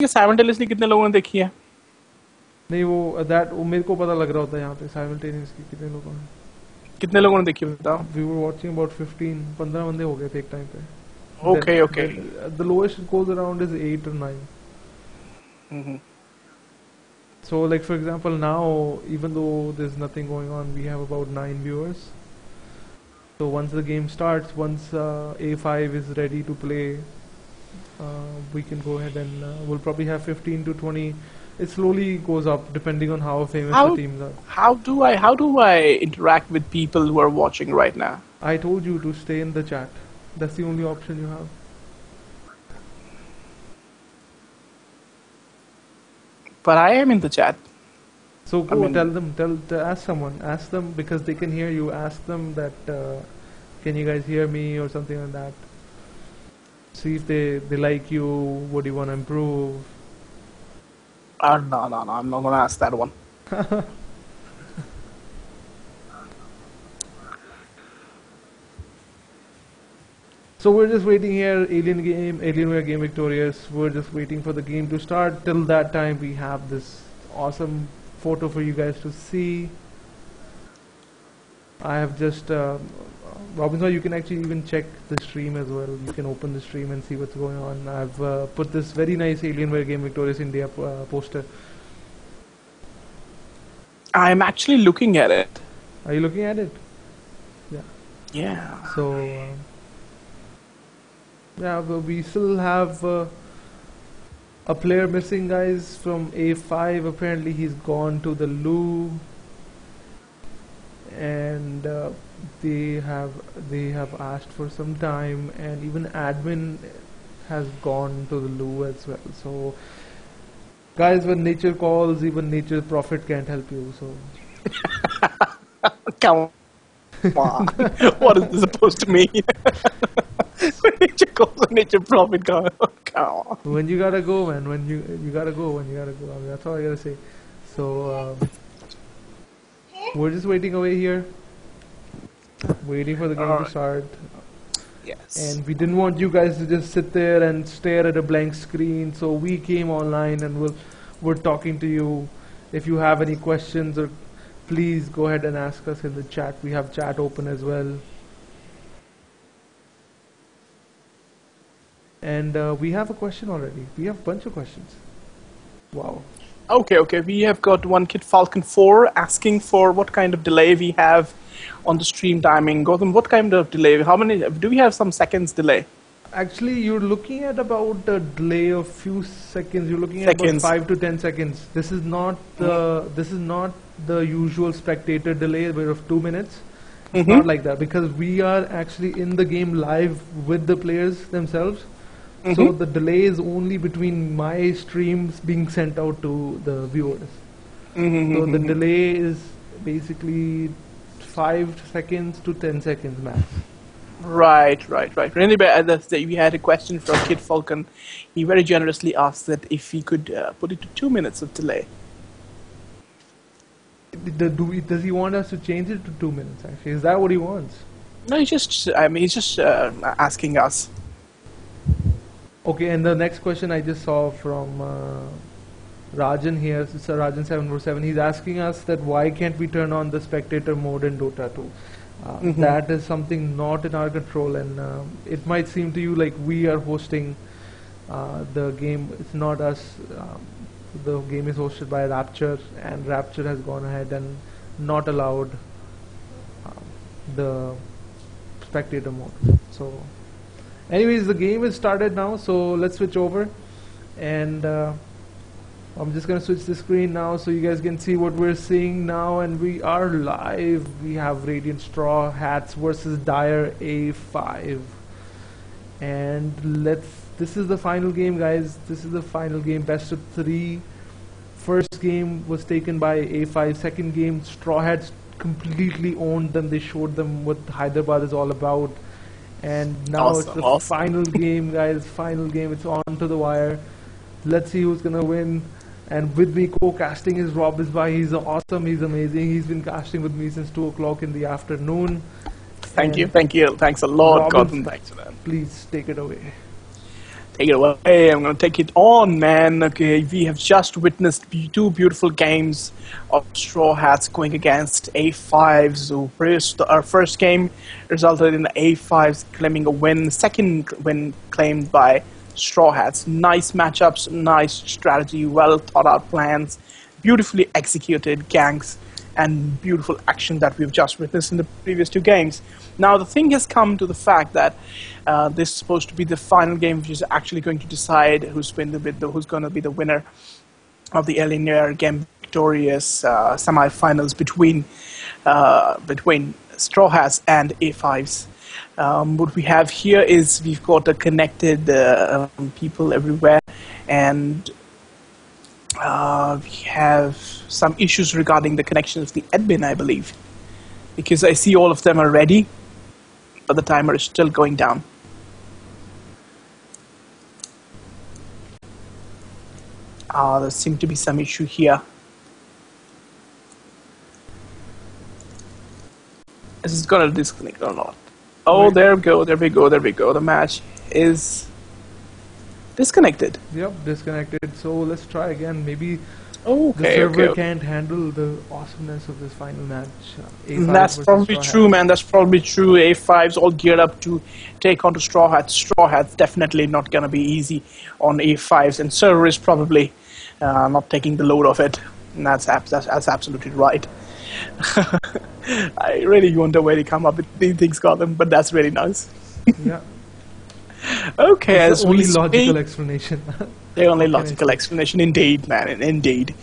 Simultaneously कितने लोगों ने देखी है? नहीं वो मेरे को पता लग रहा होता है यहाँ पे साइमल्टेनियसली कितने लोगों ने देखी बताओ? वी वर वाचिंग अबाउट 15 बंदे हो गए थे एक टाइम पे. Okay. The lowest it goes around is 8 or 9. Mm-hmm. So like for example now, even though there's nothing going on, we have about 9 viewers. So once the game starts, once A5 is ready to play, we can go ahead and we'll probably have 15 to 20. It slowly goes up depending on how famous the teams are. How do I interact with people who are watching right now? I told you to stay in the chat. That's the only option you have. But I am in the chat. So go ask them because they can hear you. Ask them that can you guys hear me or something like that. See if they like you. What do you want to improve? No, I'm not gonna ask that one. So we're just waiting here, Alienware Game Victorious. We're just waiting for the game to start. Till that time, we have this awesome photo for you guys to see. I have just, Robinson, you can actually even check the stream as well. You can open the stream and see what's going on. I've put this very nice Alienware Game Victorious India poster. I'm actually looking at it. Are you looking at it? Yeah. Yeah. So, yeah, but we still have a player missing, guys, from A5. Apparently he's gone to the loo, and they have asked for some time, and even admin has gone to the loo as well. So guys, when nature calls, even nature's prophet can't help you. So come on. What is this supposed to mean? When nature calls, nature prophet come on. When you gotta go, man. When you gotta go. I mean, that's all I gotta say. So we're just waiting away here, waiting for the game to start. Yes. And we didn't want you guys to just sit there and stare at a blank screen, so we came online and we're talking to you. If you have any questions, or please go ahead and ask us in the chat. We have chat open as well. And we have a question already. We have a bunch of questions. Wow. Okay. We have got one Kid Falcon 4 asking for what kind of delay we have on the stream timing. Gautam, what kind of delay? How many? Do we have some seconds delay? Actually, you're looking at about a delay of few seconds. You're looking at about 5 to 10 seconds. This is not the usual spectator delay of 2 minutes. It's not like that because we are actually in the game live with the players themselves. So the delay is only between my streams being sent out to the viewers. So the delay is basically 5 seconds to 10 seconds max. Right. Anyway, we had a question from Kid Falcon. He very generously asked that if he could put it to 2 minutes of delay. Does he want us to change it to 2 minutes? Actually, is that what he wants? No, he's just asking us. Okay, and the next question I just saw from Rajan here, it's Rajan 747. He's asking us that why can't we turn on the spectator mode in Dota 2? That is something not in our control, and it might seem to you like we are hosting the game. It's not us. The game is hosted by Rapture, and Rapture has gone ahead and not allowed the spectator mode. So anyways, the game is started now, so let's switch over, and I'm just gonna switch the screen now so you guys can see what we're seeing now, and we are live. We have Radiant Straw Hats versus Dire A5, and this is the final game, guys. This is the final game, best of 3. First game was taken by A5. Second game, Straw Hats completely owned them. They showed them what Hyderabad is all about. And now it's the final game, guys. Final game. It's on to the wire. Let's see who's gonna win. And with me co-casting is Rob Isbai. He's awesome. He's amazing. He's been casting with me since 2 o'clock in the afternoon. Thank you. Thanks a lot, Gautam. Thanks for that. Please take it away. Take it away. I'm going to take it on, man. Okay, we have just witnessed two beautiful games of Straw Hats going against A5s. So our first game resulted in A5s claiming a win. Second win claimed by Straw Hats. Nice matchups, nice strategy, well thought out plans, beautifully executed ganks, and beautiful action that we've just witnessed in the previous two games. Now the thing has come to the fact that this is supposed to be the final game, which is actually going to decide who's going to be the winner of the Alienware game, victorious semi-finals between Straw Hats and A5s. What we have here is we've got a connected people everywhere, and we have some issues regarding the connection of the admin, I believe, because I see all of them are ready, but the timer is still going down. There seems to be some issue here. Is this going to disconnect or not? Oh, there we go, there we go, there we go. The match is disconnected. Yep, disconnected. So let's try again. Maybe the server can't handle the awesomeness of this final match. That's probably true, man. That's probably true. A5's all geared up to take on to Straw Hats. Straw Hats definitely not going to be easy on A5's, and server is probably not taking the load of it. And that's absolutely right. I really wonder where they come up with these things, Gotham, but that's really nice. Yeah. Okay, it's the only logical explanation. The only logical explanation, indeed, man, indeed.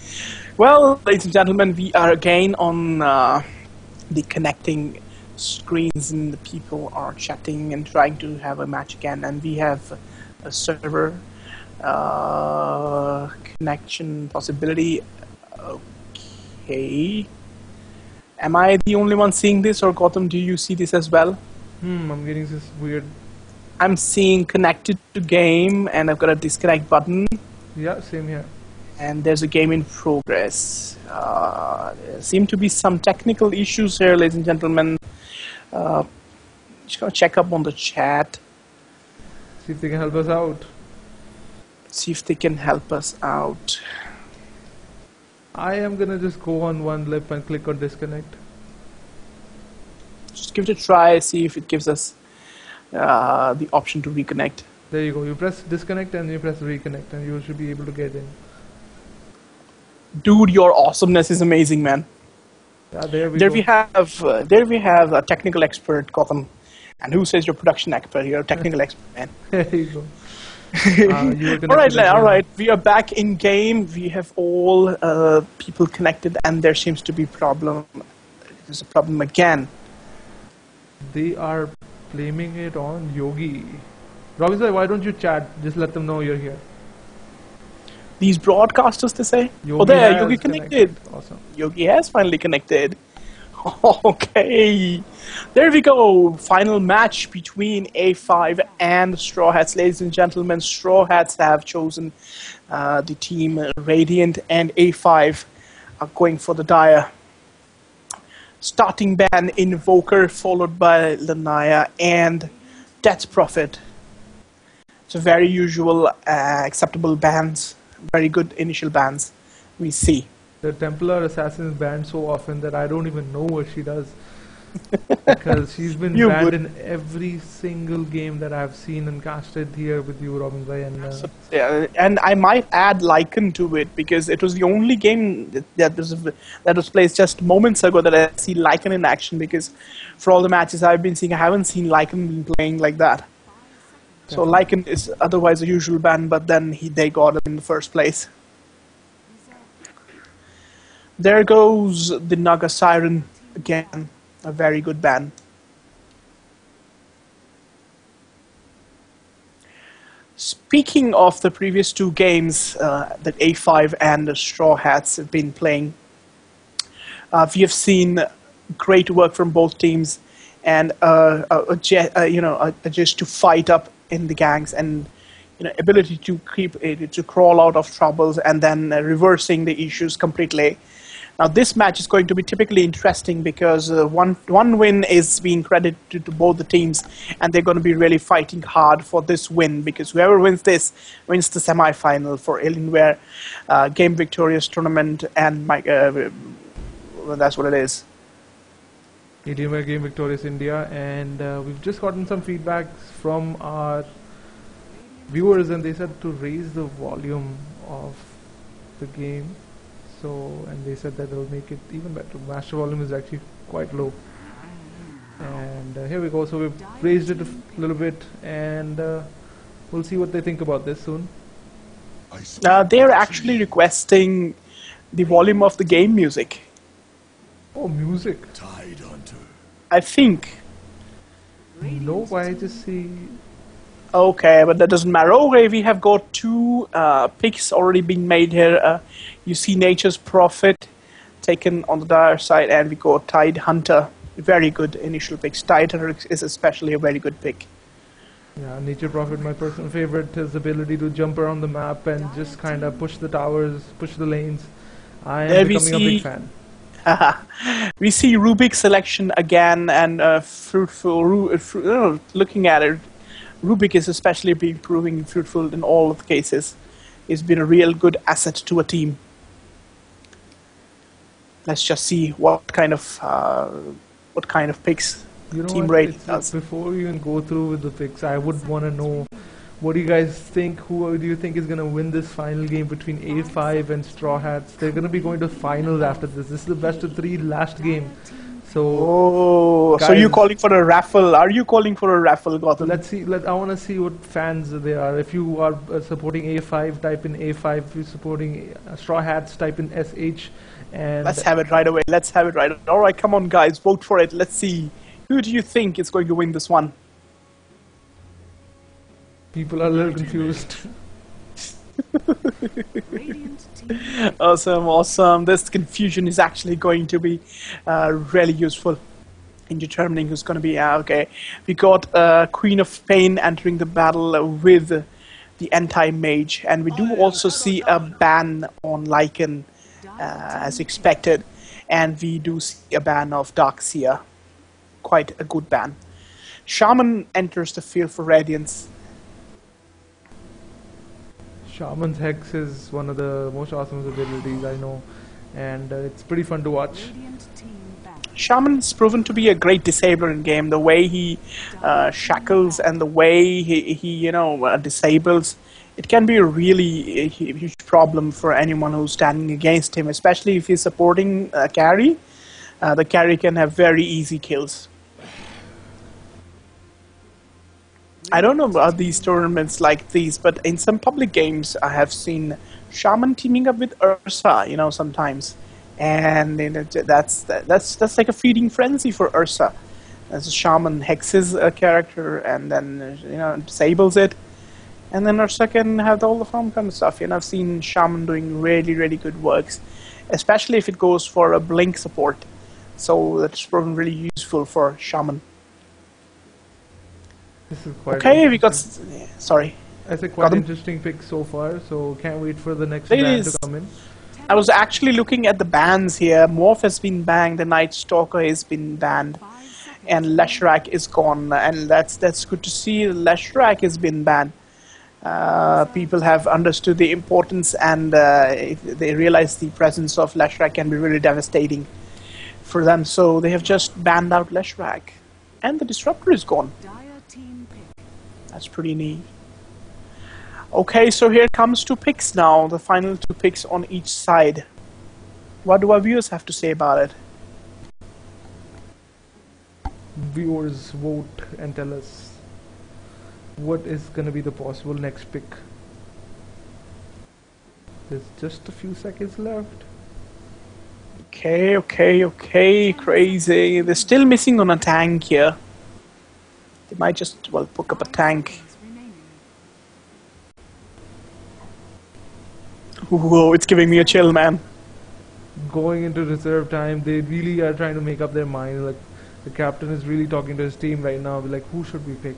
Well, ladies and gentlemen, we are again on the connecting screens, and the people are chatting and trying to have a match again, and we have a server connection possibility. Okay. Am I the only one seeing this, or Gotham, do you see this as well? I'm getting this weird... I'm seeing connected to game, and I've got a disconnect button. Yeah, same here. And there's a game in progress. There seem to be some technical issues here, ladies and gentlemen. Just gonna check up on the chat. See if they can help us out. See if they can help us out. I am gonna just go on one lip and click on disconnect. Just give it a try, see if it gives us the option to reconnect. There you go. You press disconnect and you press reconnect, and you should be able to get in. Dude, your awesomeness is amazing, man. Yeah, there we go. There we have a technical expert, Gotham. And who says you're production expert? You're a technical expert, man. There you go. All right. We are back in game. We have all people connected, and there seems to be problem. There's a problem again. They are blaming it on Yogi. Robinson, why don't you chat? Just let them know you're here. These broadcasters, they say? Yogi oh, there, Yogi connected. Awesome. Yogi has finally connected. Okay. There we go. Final match between A5 and Straw Hats. Ladies and gentlemen, Straw Hats have chosen the team Radiant, and A5 are going for the Dire. Starting ban Invoker, followed by Lanaya and Death Prophet. It's a very usual, acceptable bans. Very good initial bans we see. The Templar Assassin is banned so often that I don't even know what she does. Because she's been banned in every single game that I've seen and casted here with you, Robin Bhai. And, yeah, and I might add Lycan to it, because it was the only game that was played just moments ago that I see Lycan in action, because for all the matches I've been seeing, I haven't seen Lycan playing like that. So Lycan is otherwise a usual ban, but then they got it in the first place. There goes the Naga Siren again. A very good ban. Speaking of the previous two games that A5 and the Straw Hats have been playing, we have seen great work from both teams, and just to fight up in the gangs, and ability to crawl out of troubles, and then reversing the issues completely. Now this match is going to be typically interesting because one win is being credited to both the teams, and they're going to be really fighting hard for this win, because whoever wins this wins the semi-final for Alienware Game Victorious tournament, and well, that's what it is. Alienware Game Victorious India, and we've just gotten some feedback from our viewers, and they said to raise the volume of the game. So, and they said that it'll make it even better. Master volume is actually quite low. And here we go. So we've raised it a little bit, and we'll see what they think about this soon. They're actually requesting the volume of the game music. Oh, music. I think. No, I just see. Okay, but that doesn't matter. Okay, we have got two picks already being made here. You see Nature's Prophet taken on the dire side, and we got Tide Hunter. Very good initial picks. Tide Hunter is especially a very good pick. Yeah, Nature Prophet, my personal favorite. His ability to jump around the map and just kind of push the towers, push the lanes. I am becoming a big fan. We see Rubik's selection again, and fruitful. Looking at it, Rubik is especially being proving fruitful in all of the cases. He's been a real good asset to a team. Let's just see what kind of picks Team Raid does. Before we even go through with the picks, I would want to know, what do you guys think? Who do you think is going to win this final game between A5 and Straw Hats? They're going to be going to finals after this. This is the best of three last game. So, so you're calling for a raffle? Are you calling for a raffle, Gotham? Let's see. I want to see what fans they are. If you are supporting A5, type in A5. If you're supporting Straw Hats, type in SH. And let's have it right away. Let's have it right. All right, come on, guys, vote for it. Let's see. Who do you think is going to win this one? People are a little confused. Awesome. This confusion is actually going to be really useful in determining who's going to be okay. We got Queen of Pain entering the battle with the anti-mage, and we do also see a ban on Lycan as expected, and we do see a ban of Darkseer. Quite a good ban. Shaman enters the field for Radiance. Shaman's Hex is one of the most awesome abilities I know, and it's pretty fun to watch. Shaman's proven to be a great disabler in game. The way he shackles and the way he disables, it can be a really huge problem for anyone who's standing against him, especially if he's supporting a carry. The carry can have very easy kills. I don't know about these tournaments like these, but in some public games I have seen Shaman teaming up with Ursa, sometimes. And that's like a feeding frenzy for Ursa. As a Shaman hexes a character and then disables it, and then Ursa can have all the fun kind of stuff. I've seen Shaman doing really, really good works, especially if it goes for a blink support. So that's proven really useful for Shaman. This is quite okay. We got sorry. That's a quite interesting pick so far. So can't wait for the next ban to come in. I was actually looking at the bans here. Morph has been banned, the Night Stalker has been banned, and Leshrac is gone. And that's good to see. Leshrac has been banned. People have understood the importance, and they realize the presence of Leshrac can be really devastating for them. So they have just banned out Leshrac, and the Disruptor is gone. That's pretty neat. Okay, so here comes two picks now, the final two picks on each side. What do our viewers have to say about it? Viewers, vote and tell us what is going to be the possible next pick. There's just a few seconds left. Okay, crazy. They're still missing on a tank here. They might just, pick up a tank. Whoa, it's giving me a chill, man. Going into reserve time, they really are trying to make up their mind. Like, the captain is really talking to his team right now. Like, who should we pick?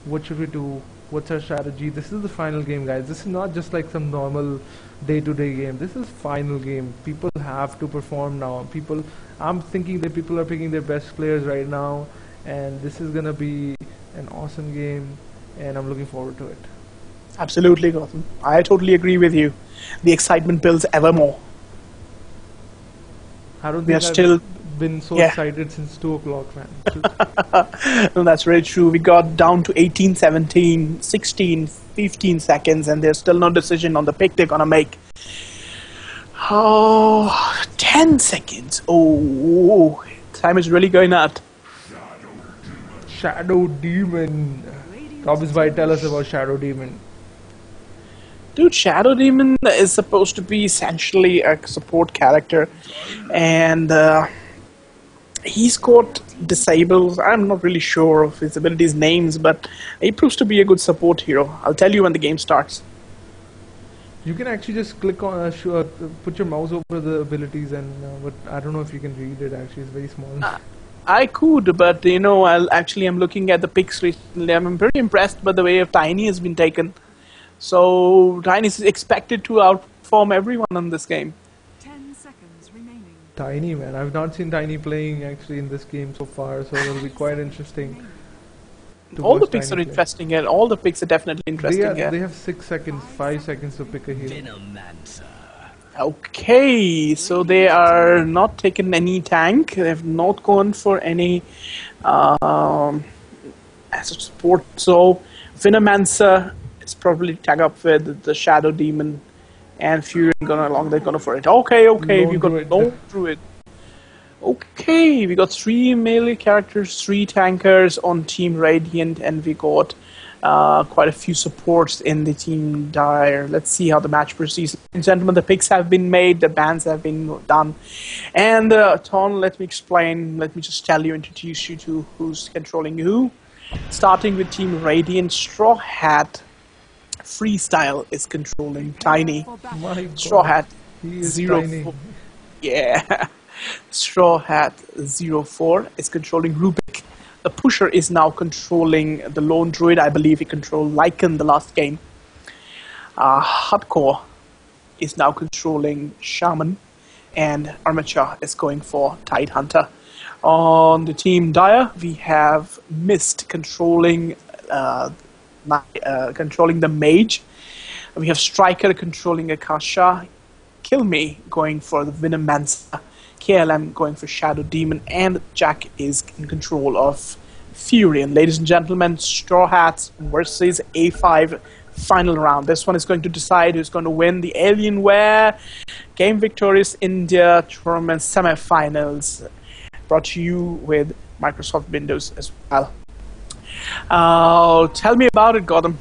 What should we do? what's our strategy. This is the final game, guys. This is not just like some normal day-to-day game. This is final game. People have to perform now. I'm thinking that people are picking their best players right now, and this is gonna be an awesome game, and I'm looking forward to it. Absolutely, Gautam. I totally agree with you. The excitement builds ever more. I don't We are think still. I've been so Yeah. excited since 2 o'clock, man. No, that's very true. We got down to 18, 17, 16, 15 seconds, and there's still no decision on the pick they're gonna make. Oh, 10 seconds. Oh, time is really going out. Shadow Demon. Robbins, tell us about Shadow Demon. Dude, Shadow Demon is supposed to be essentially a support character, and he's got disables. I'm not really sure of his abilities names, but he proves to be a good support hero. I'll tell you when the game starts. You can actually just click on, put your mouse over the abilities, and but I don't know if you can read it. Actually, it's very small. I could, but you know, I'm looking at the picks recently. I'm very impressed by the way of Tiny has been taken. So Tiny is expected to outperform everyone in this game. 10 seconds remaining. Tiny, man. I've not seen Tiny playing actually in this game so far, so it'll be quite interesting. All the picks are interesting, and all the picks are definitely interesting. They have 6 seconds, 5 seconds to pick a hero. Okay, so they are not taking any tank. They have not gone for any as a support. So Venomancer is probably tag up with the Shadow Demon, and Fury gonna along. They're gonna for it. Okay, we got Lone Druid. Okay, we got 3 melee characters, 3 tankers on Team Radiant, and we got quite a few supports in the Team Dire. Let's see how the match proceeds. Ladies and gentlemen, the picks have been made, the bans have been done. And Ton, let me explain, let me just tell you, introduce you to who's controlling who. Starting with Team Radiant, Straw Hat Freestyle is controlling Tiny. My Straw God, Hat he is 04. tiny. Yeah. Straw Hat 04 is controlling Rubik. The Pusher is now controlling the Lone Druid. I believe he controlled Lycan the last game. Hardcore is now controlling Shaman. And Armature is going for Tide Hunter. On the Team Dire, we have Mist controlling controlling the Mage. We have Striker controlling Akasha. Kill Me going for the Venomancer. KLM going for Shadow Demon, and Jack is in control of Fury. And ladies and gentlemen, Straw Hats versus A5 final round. This one is going to decide who's going to win the Alienware Game Victorious India Tournament Semi-Finals. Brought to you with Microsoft Windows as well. Tell me about it, Gautam.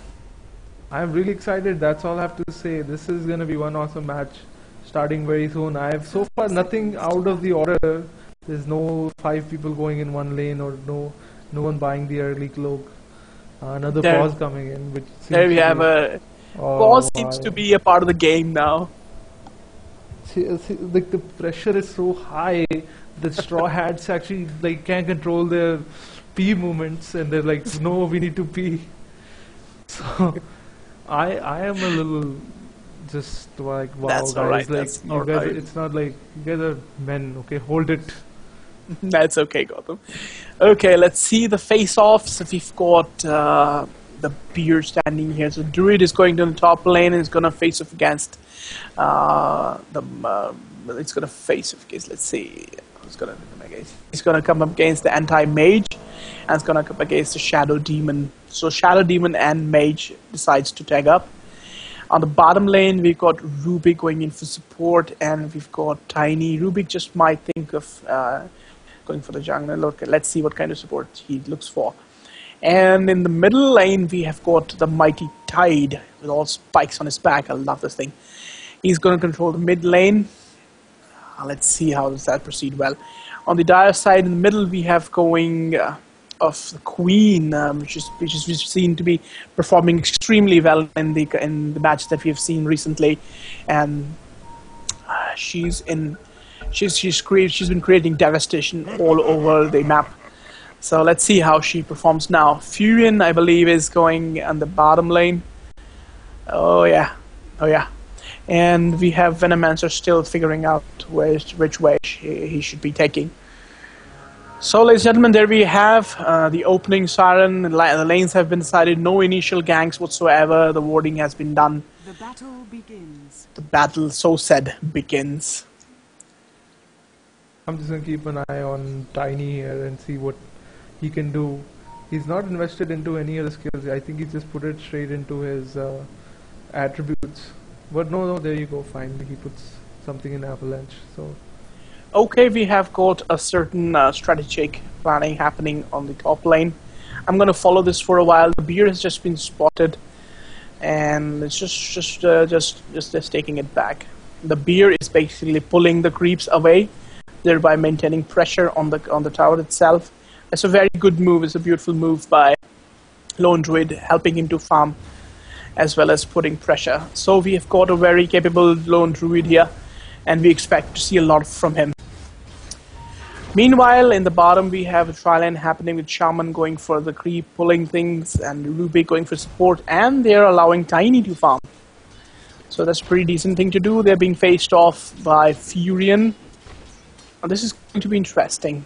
I'm really excited. That's all I have to say. This is going to be one awesome match. Starting very soon. I have so far nothing out of the order. There's no 5 people going in one lane, or no one buying the early cloak. Another pause coming in, which there we have a pause. Seems to be a part of the game now. Like the pressure is so high. The Straw Hats actually like can't control their pee movements, and they're like, no, we need to pee. So I am a little. Just like, wow, That's guys, alright, like that's you guys, alright. it's not like you guys are men, okay? Hold it. That's okay, Gautam. Okay, let's see the face-offs. We've got the Beer standing here. So Druid is going to the top lane and is going to face off against it's going to face off against, let's see, who's going to come against? He's going to come up against the Anti-Mage, and it's going to come against the Shadow Demon. So Shadow Demon and Mage decides to tag up. On the bottom lane, we've got Rubik going in for support, and we've got Tiny. Rubik just might think of going for the jungle. Look, let's see what kind of support he looks for. And in the middle lane, we have got the Mighty Tide with all spikes on his back. I love this thing. He's going to control the mid lane. Let's see how does that proceed well. On the Dire side, in the middle, we have going... of the Queen, which is seen to be performing extremely well in the match that we have seen recently, and she's been creating devastation all over the map. So let's see how she performs now. Furion, I believe, is going on the bottom lane. Oh yeah, oh yeah. And we have Venomancer still figuring out which way he should be taking. So, ladies and gentlemen, there we have the opening siren. The lanes have been decided. No initial ganks whatsoever. The warding has been done. The battle begins. The battle, so said, begins. I'm just gonna keep an eye on Tiny here and see what he can do. He's not invested into any other skills. I think he just put it straight into his attributes. But no, there you go. Finally, he puts something in Avalanche. So. Okay, we have got a certain strategic planning happening on the top lane. I'm going to follow this for a while. The beer has just been spotted, and it's just taking it back. The beer is basically pulling the creeps away, thereby maintaining pressure on the tower itself. It's a very good move. It's a beautiful move by Lone Druid, helping him to farm as well as putting pressure. So we have got a very capable Lone Druid here, and we expect to see a lot from him. Meanwhile, in the bottom, we have a tri-lane happening with Shaman going for the creep, pulling things, and Ruby going for support, and they're allowing Tiny to farm. So that's a pretty decent thing to do. They're being faced off by Furion. And this is going to be interesting.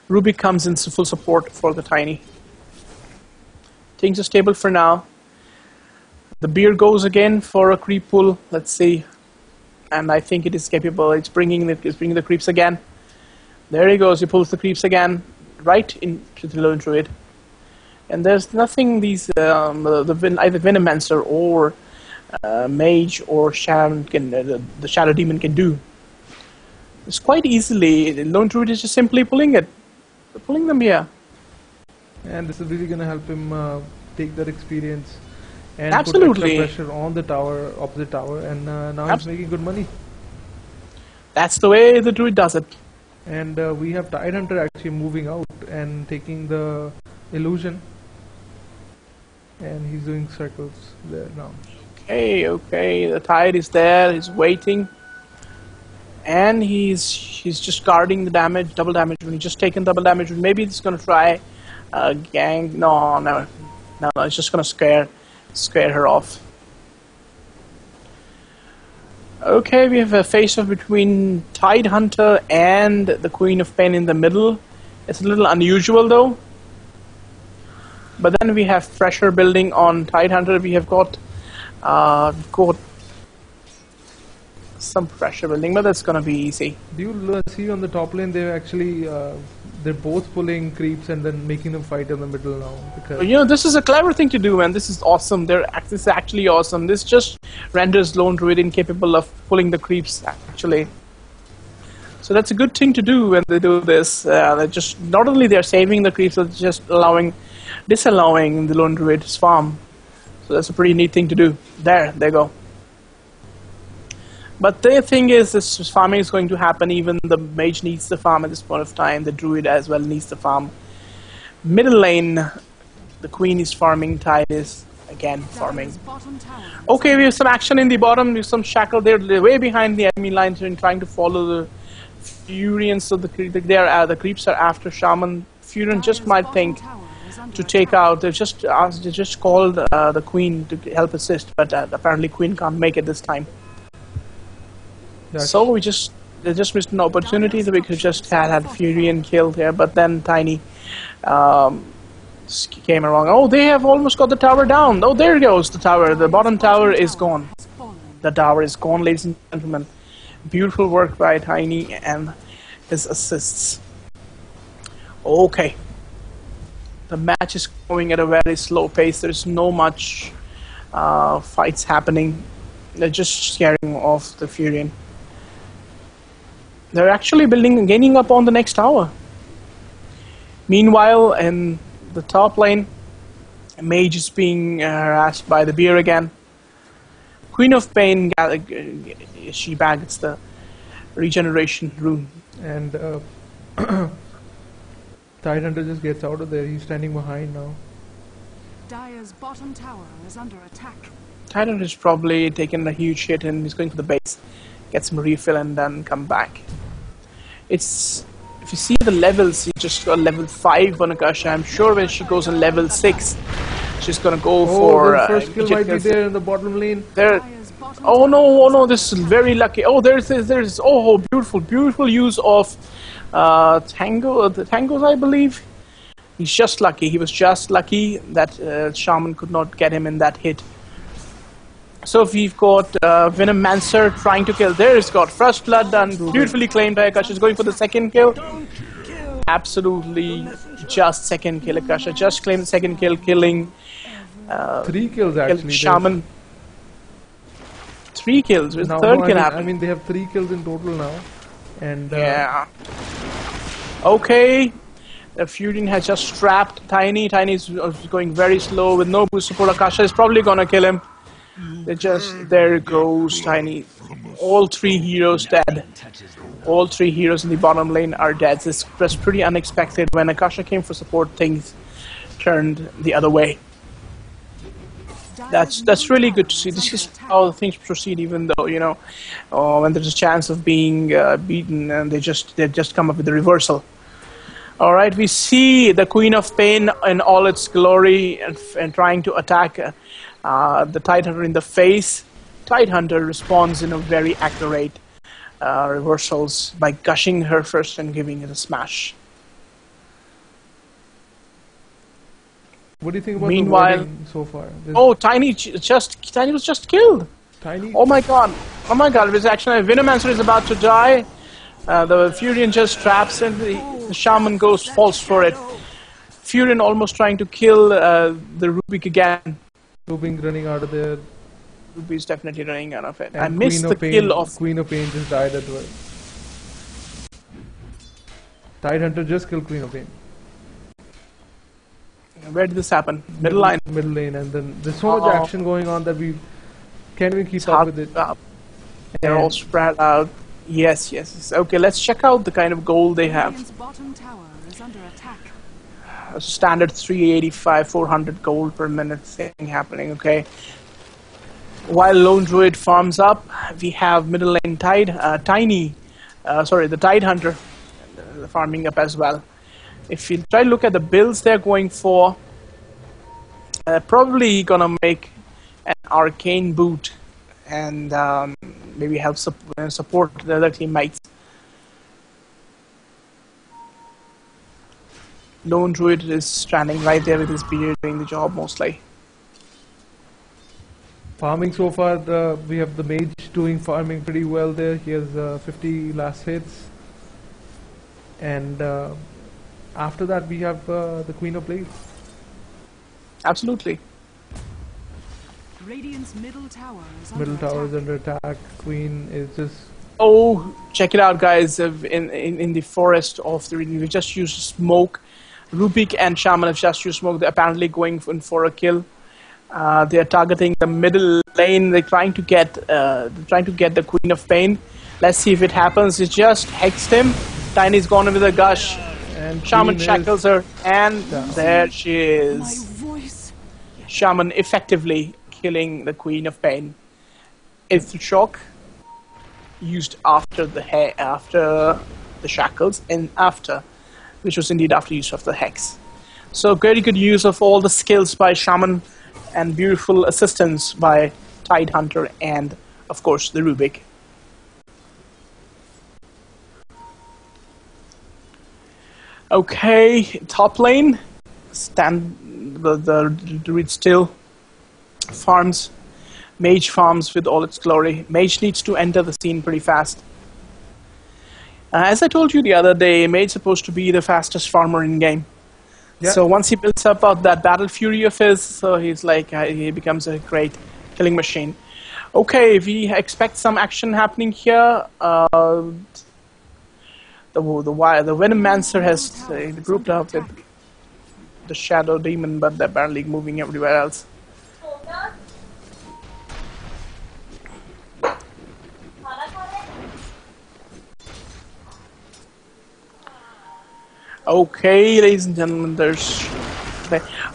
Ruby comes in full support for the Tiny. Things are stable for now. The beer goes again for a creep pull. Let's see. And I think it is capable. It's bringing the creeps again. There he goes. He pulls the creeps again, right into the Lone Druid. And there's nothing these either Venomancer or Mage or Shadow the Shadow Demon can do. It's quite easily. The Lone Druid is just simply pulling them here. And this is really going to help him take that experience and absolutely put extra pressure on the tower, opposite tower, and now he's making good money. That's the way the Druid does it. And we have Tidehunter actually moving out and taking the illusion, and he's doing circles there now. Okay, the Tide is there, he's waiting, and he's just guarding the damage, double damage. When he's just taken double damage, maybe he's gonna try gang. No, it's just gonna scare her off. Okay, we have a face-off between Tidehunter and the Queen of Pain in the middle. It's a little unusual though. But then we have pressure building on Tidehunter. We have got some pressure building, but that's gonna be easy. Do you see on the top lane they're actually they're both pulling creeps and then making them fight in the middle now? Because this is a clever thing to do, and this is awesome. This is actually awesome. This just renders Lone Druid incapable of pulling the creeps actually. So that's a good thing to do when they do this. They're just not only they're saving the creeps, but just disallowing the Lone Druid's farm. So that's a pretty neat thing to do. There they go. But the thing is, this farming is going to happen. Even the mage needs the farm at this point of time. The druid as well needs the farm. Middle lane, the queen is farming. Tide is again farming. Okay, we have some action in the bottom. We have some shackle. They're way behind the enemy lines and trying to follow the Furion. So the creeps are after Shaman. Furion just might think to take out. They just called the queen to help assist, but apparently queen can't make it this time. So they just missed an opportunity that we could just had Furion killed here, but then Tiny came along. Oh, they have almost got the tower down. Oh, there goes the tower. The bottom tower is gone. The tower is gone, ladies and gentlemen. Beautiful work by Tiny and his assists. Okay. The match is going at a very slow pace. There's no much fights happening. They're just scaring off the Furion. They're actually gaining up on the next tower. Meanwhile, in the top lane, Mage is being harassed by the beer again. Queen of Pain, she bags the regeneration rune. And Tidehunter just gets out of there. He's standing behind now. Dire's bottom tower is under attack. Tidehunter has probably taken a huge hit and he's going for the base. Get some refill and then come back. It's if you see the levels, she just got level 5 on Akasha. I'm sure when she goes on level 6, she's gonna go for. The first kill might be there in the bottom lane. There. Dire's bottom Oh no! tower Oh no! This is very lucky. Oh, there's. Oh, beautiful use of tango. The tangos, I believe. He's just lucky. He was just lucky that Shaman could not get him in that hit. So we've got Venomancer trying to kill. There he's got First Blood done. Beautifully claimed by Akasha. He's going for the second kill. Absolutely just second kill. Akasha just claimed the second kill, killing 3 kills actually. Shaman. 3 kills. With Now, third no, kill I happening. mean, they have 3 kills in total now. And Yeah. Okay. The Fusion has just trapped Tiny. Tiny's going very slow with no boost support. Akasha is probably gonna kill him. There goes Tiny. All 3 heroes dead. All 3 heroes in the bottom lane are dead. This was pretty unexpected. When Akasha came for support, things turned the other way. That's really good to see. This is how things proceed, even though, you know, when there's a chance of being beaten, and they just come up with the reversal. All right, we see the Queen of Pain in all its glory and trying to attack the Tidehunter in the face. Tidehunter responds in a very accurate reversals by gushing her first and giving it a smash. what do you think about Meanwhile- the wording so far? Oh, Tiny was just killed. Tiny. Oh my god! Oh my god! This actually Venomancer is about to die. The Furion just traps and the Shaman falls for it. Furion almost trying to kill the Rubik again. Rubing running out of there. Ruby's definitely running out of it. And I missed Queen the of Pain, kill of. Queen of Pain just died as well. Tidehunter just killed Queen of Pain. Where did this happen? Middle line. Middle lane, and then there's so much action going on that we can't even keep It's up hard with it. to up. They're all And- spread out. Yes. Okay, let's check out the kind of gold they have. Radiant's bottom tower is under attack. A standard 385, 400 gold per minute thing happening, okay. While Lone Druid farms up, we have middle lane the Tidehunter farming up as well. If you try to look at the builds they're going for, probably gonna make an arcane boot and maybe help support the other teammates. Lone Druid is standing right there with his beard doing the job mostly. Farming so far, we have the mage doing farming pretty well there. He has 50 last hits. And after that, we have the Queen of Blades. Absolutely. Radiant's middle tower is Middle under tower attack. is under attack. Queen is just. Oh, check it out, guys! In the forest of the region, we just used smoke. Rubik and Shaman have just used smoke. They're apparently going for a kill. They are targeting the middle lane. They're trying to get the Queen of Pain. Let's see if it happens. It just hexed him. Tiny's gone with a gush. And Shaman Queen is shackles her, and down. there she My is. voice. Shaman effectively killing the Queen of Pain. It's the shock used after the shackles and which was indeed after use of the hex. So very good use of all the skills by Shaman and beautiful assistance by Tidehunter and of course the Rubik. Okay, top lane. The druid still farms. Mage farms with all its glory. Mage needs to enter the scene pretty fast. As I told you the other day, Mage's supposed to be the fastest farmer in game. Yeah. So once he builds up that battle fury of his, so he's like he becomes a great killing machine. Okay, we expect some action happening here. The Venomancer has grouped up with the Shadow Demon, but they're apparently moving everywhere else. Okay, ladies and gentlemen, there's...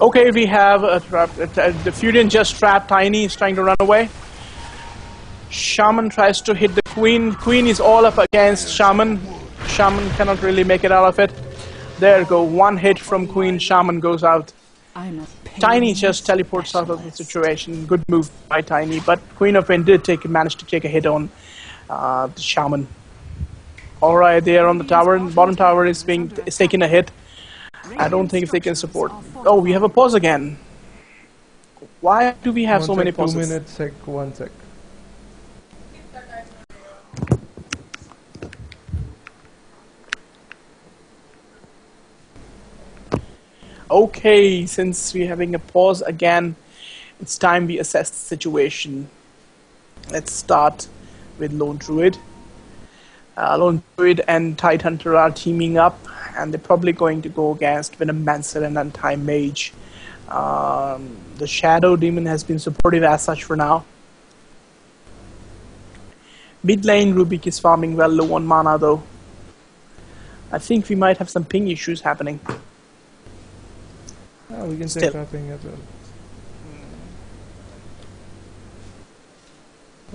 Okay, we have a trap. The Furion just trapped Tiny, is trying to run away. Shaman tries to hit the Queen. Queen is all up against Shaman. Shaman cannot really make it out of it. There go, one hit from Queen, Shaman goes out. Tiny just teleports out of the situation. Good move by Tiny, but Queen of Wind did manage to take a hit on the Shaman. Alright, they are on the tower. Bottom tower is taking a hit. I don't think if they can support. Oh, we have a pause again. Why do we have so many pauses? 2 minutes, 1 sec. Okay, since we're having a pause again, it's time we assess the situation. Let's start with Lone Druid. Lone Druid and Tidehunter are teaming up, and they're probably going to go against Venomancer and Anti-Mage. The Shadow Demon has been supportive as such for now. Mid lane, Rubik is farming well, low on mana though. I think we might have some ping issues happening. Oh, we can say trapping as well.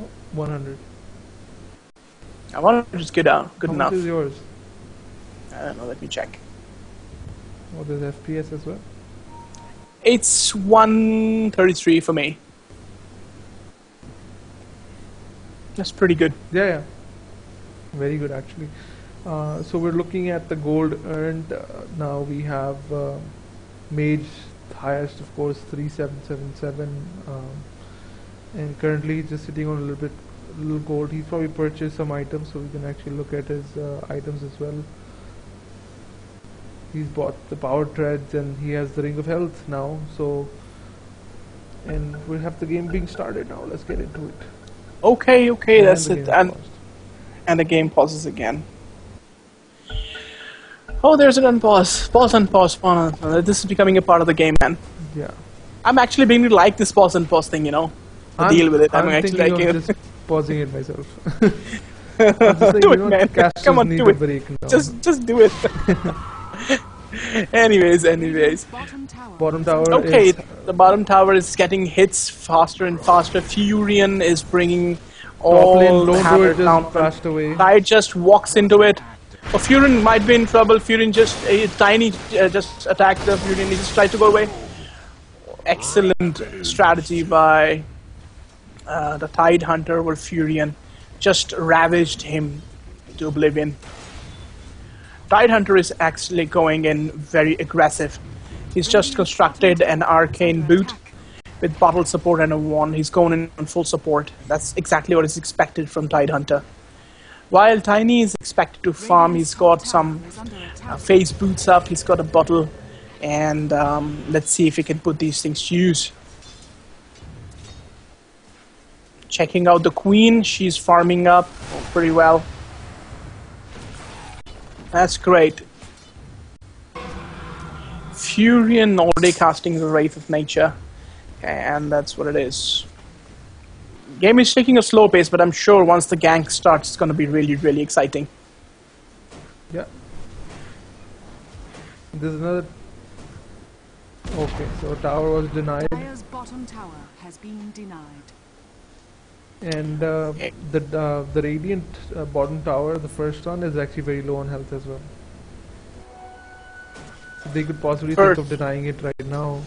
Oh, 100. I want to just get down. Good enough. How much is yours? I don't know, let me check. Oh, there's FPS as well? It's 133 for me. That's pretty good. Yeah. Very good actually. So we're looking at the gold earned. Now we have Mage highest, of course, 3777, and currently just sitting on a little gold. He's probably purchased some items, so we can actually look at his items as well. He's bought the power treads and he has the ring of health now. So, and we have the game being started now. Let's get into it. Okay, And that's the it. game paused. And the game pauses again. Oh, there's an unpause. Pause, unpause. This is becoming a part of the game, man. Yeah. I'm actually beginning to like this pause and pause thing, you know. Deal with it. I'm actually thinking liking of it. just pausing it myself. I'm just saying, Do it, man. Come on, do it. Break now. Just do it. Anyways. Bottom tower. Okay, is the bottom tower is getting hits faster and faster. Furion is bringing all Lone hammer Druid down. just crashed away. Tide just walks into it. Oh, Furion might be in trouble. Furion just Tiny just attacked the Furion. He just tried to go away. Excellent strategy by the Tidehunter, where Furion just ravaged him to oblivion. Tidehunter is actually going in very aggressive. He's just constructed an arcane boot with bottle support and a wand. He's going in on full support. That's exactly what is expected from Tidehunter. While Tiny is expected to farm, he's got some phase boots up, he's got a bottle, and let's see if he can put these things to use. Checking out the Queen, she's farming up pretty well. That's great. Furion already casting the Wraith of Nature, and that's what it is. Game is taking a slow pace, but I'm sure once the gank starts, it's going to be really, really exciting. Yeah. There's another. Okay, so tower was denied. Dire's bottom tower has been denied. And the Radiant bottom tower, the first one, is actually very low on health as well. So they could possibly think of denying it right now.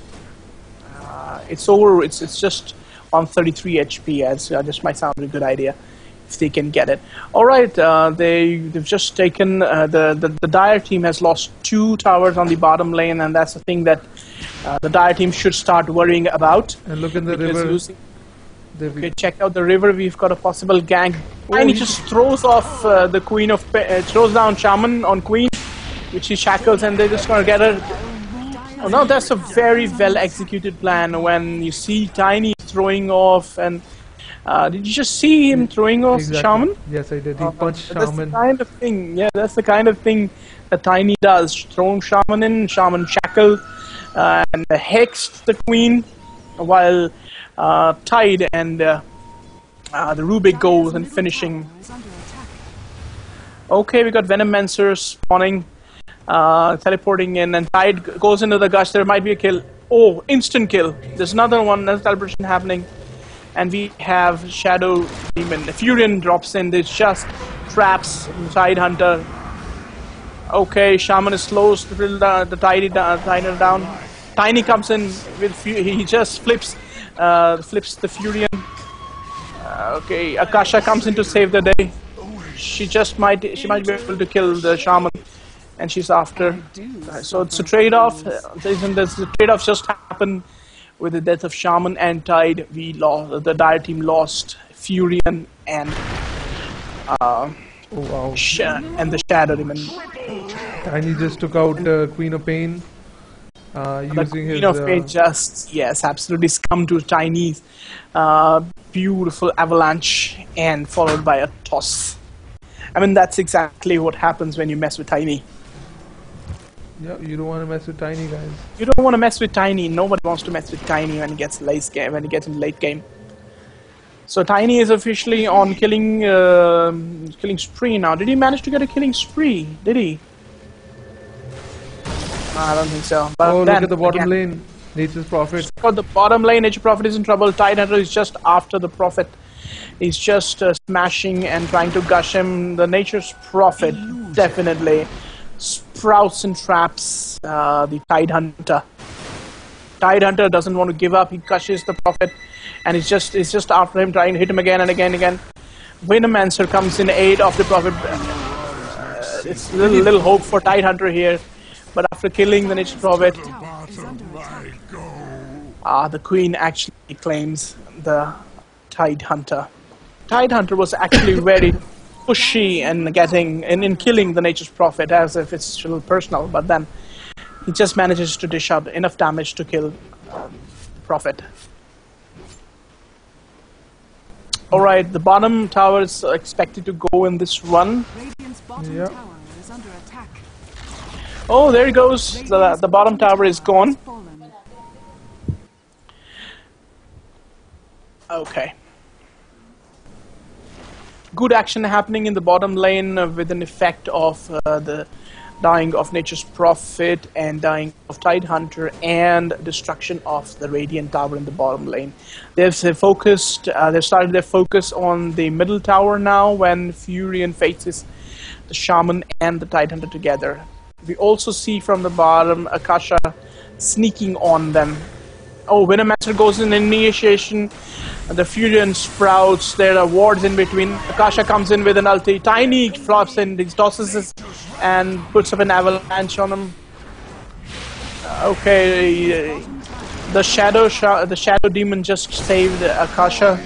It's over. It's just on 33 HP. As just might sound a good idea if they can get it. All right, they've just taken the Dire team has lost 2 towers on the bottom lane, and that's the thing that the Dire team should start worrying about. And look in the river. Okay, check out the river. We've got a possible gank. And he just throws off the Queen of throws down Shaman on Queen, which he shackles, and they're just gonna get her. Oh no, that's a very well executed plan. When you see Tiny throwing off, and did you just see him throwing off Shaman? Yes, I did. He punched Shaman. That's the kind of thing. Yeah, that's the kind of thing that Tiny does. Thrown Shaman in, Shaman shackled, and hexed the Queen, while Tide and the Rubik goes and finishing. Okay, we got Venomancer spawning, teleporting in, and Tide goes into the gush. There might be a kill. Oh, instant kill. There's another one, another celebration happening. And we have Shadow Demon. Furion drops in. There's just traps, Tidehunter. Okay, Shaman is slows to drill the Tiny down. Tiny comes in with he just flips the Furion. Okay, Akasha comes in to save the day. She might be able to kill the Shaman, and she's after. So it's a trade-off. The trade-off just happened with the death of Shaman and Tide. The Dire team lost Furion and and the Shadow Demon. Tiny just took out Queen of Pain using his... Queen of Pain just, yes, absolutely scum to Tiny's beautiful avalanche and followed by a toss. I mean, that's exactly what happens when you mess with Tiny. Yeah, you don't want to mess with Tiny, guys. You don't want to mess with Tiny. Nobody wants to mess with Tiny when he gets in late game. So Tiny is officially on killing spree now. Did he manage to get a killing spree? Did he? I don't think so. But oh, look at the bottom lane. Nature's Prophet. Got the bottom lane. Nature's Prophet is in trouble. Tidehunter is just after the Prophet. He's just smashing and trying to gush him. The Nature's Prophet definitely sprouts and traps the Tidehunter. Tidehunter doesn't want to give up. He gushes the Prophet, and he's just after him, trying to hit him again and again and again. Venomancer comes in aid of the Prophet. It's little hope for Tidehunter here, but after killing the Nature's Prophet, the Queen actually claims the Tidehunter. Tidehunter was actually very pushy in killing the Nature's Prophet, as if it's still personal, but then he just manages to dish out enough damage to kill Prophet. Alright, the bottom tower is expected to go in this run. Tower is under attack. Oh, there he goes. The bottom tower is gone. Okay. Good action happening in the bottom lane with an effect of the dying of Nature's Prophet and dying of Tidehunter and destruction of the Radiant Tower in the bottom lane. They've started their focus on the middle tower now when Furion faces the Shaman and the Tidehunter together. We also see from the bottom Akasha sneaking on them. Oh, Venomancer goes in initiation. The Furion sprouts. There are wards in between. Akasha comes in with an ulti. Tiny flops in. He tosses it and puts up an avalanche on him. Okay, the shadow demon just saved Akasha,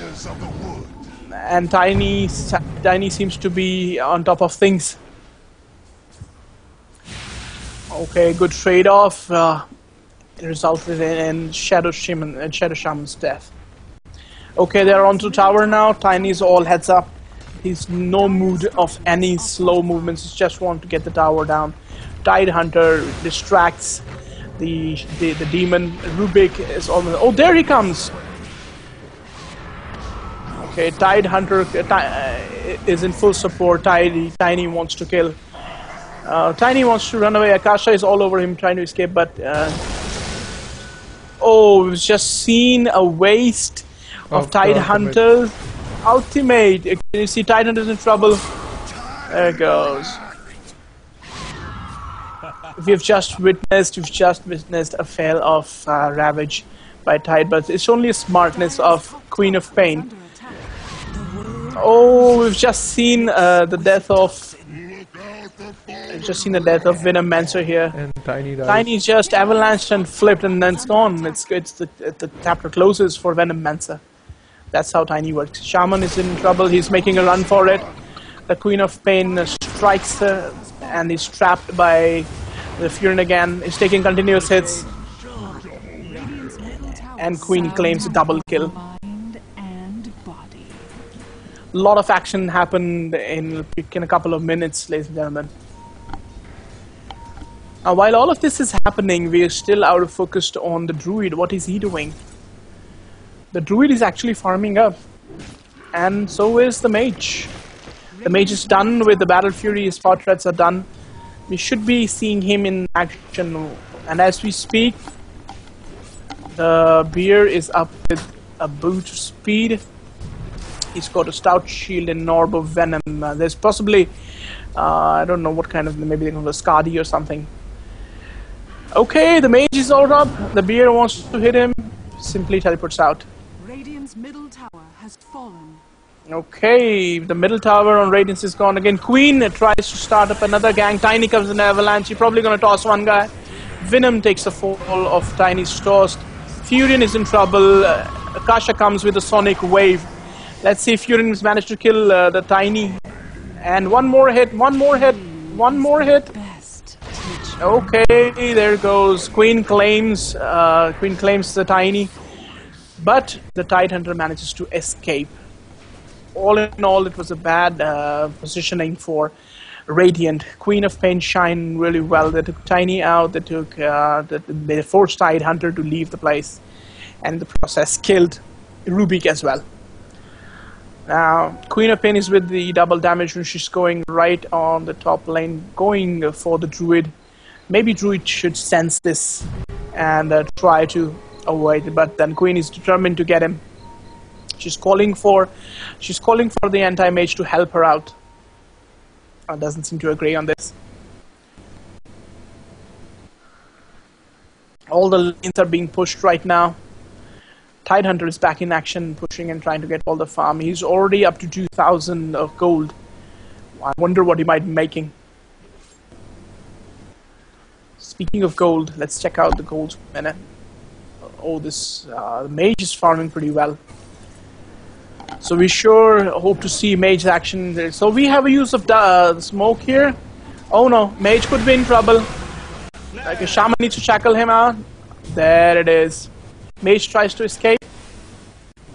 and Tiny seems to be on top of things. Okay, good trade-off. It resulted in Shadow Shaman's death. Okay, they're onto tower now. Tiny's all heads up. He's no mood of any slow movements. He just wants to get the tower down. Tidehunter distracts the demon. Rubik is almost... Oh, there he comes! Okay, Tidehunter is in full support. Tiny wants to kill. Tiny wants to run away. Akasha is all over him trying to escape, but... oh, we've just seen a waste of Tidehunter's ultimate. Can you see Tidehunter's in trouble? There it goes. We've just witnessed a fail of Ravage by Tide, but it's only a smartness of Queen of Pain. Oh, we've just seen the death of... We've just seen the death of Venomancer here. And Tiny dies. Tiny just avalanched and flipped and then it's gone. It's the chapter closes for Venomancer. That's how Tiny works. Shaman is in trouble. He's making a run for it. The Queen of Pain strikes and he's trapped by the Furion again. He's taking continuous hits. And Queen claims a double kill. A lot of action happened in a couple of minutes, ladies and gentlemen. While all of this is happening, we are still out of focus on the Druid. What is he doing? The Druid is actually farming up. And so is the Mage. The Mage is done with the Battle Fury. His spot threats are done. We should be seeing him in action. And as we speak, the Beer is up with a boot speed. He's got a Stout Shield and Orb of Venom. There's possibly I don't know what kind of, maybe they're going to Skadi or something. Okay, the mage is all up. The bear wants to hit him. Simply teleports out. Radiant's middle tower has fallen. Okay, the middle tower on Radiance is gone again. Queen tries to start up another gang. Tiny comes in avalanche. She's probably going to toss one guy. Venom takes the fall of Tiny's tossed. Furion is in trouble. Akasha comes with a sonic wave. Let's see if Furion has managed to kill the Tiny. And one more hit, one more hit, one more hit. Best. Okay, there goes. Queen claims the Tiny. But the Tidehunter manages to escape. All in all, it was a bad positioning for Radiant. Queen of Pain shine really well. They took Tiny out. They forced Tidehunter to leave the place, and in the process killed Rubik as well. Now, Queen of Pain is with the double damage, and she's going right on the top lane, going for the Druid. Maybe Druid should sense this and try to avoid it, but then Queen is determined to get him. She's calling for the anti-mage to help her out. Doesn't seem to agree on this. All the lanes are being pushed right now. Tidehunter is back in action, pushing and trying to get all the farm. He's already up to 2,000 of gold. I wonder what he might be making. Speaking of gold, let's check out the gold for a minute. Oh, this mage is farming pretty well. So we sure hope to see mage action there. So we have a use of smoke here. Oh no, mage could be in trouble. Like a shaman needs to shackle him out. There it is. Mage tries to escape.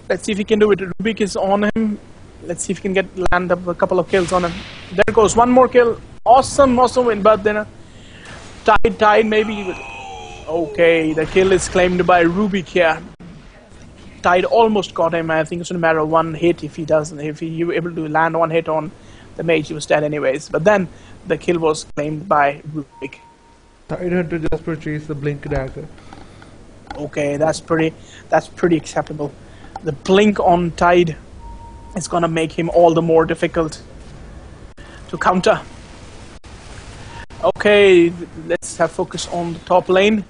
Let's see if he can do it. Rubik is on him. Let's see if he can land up a couple of kills on him. There goes one more kill. Awesome win. But then Tide maybe. Okay, the kill is claimed by Rubik here. Tide almost got him. I think it's only a matter of one hit. If he were able to land one hit on the mage, he was dead anyways. But then the kill was claimed by Rubik. Tidehunter just purchased the blink dagger. Okay, that's pretty acceptable. The blink on Tide is gonna make him all the more difficult to counter. Okay, let's have focus on the top lane.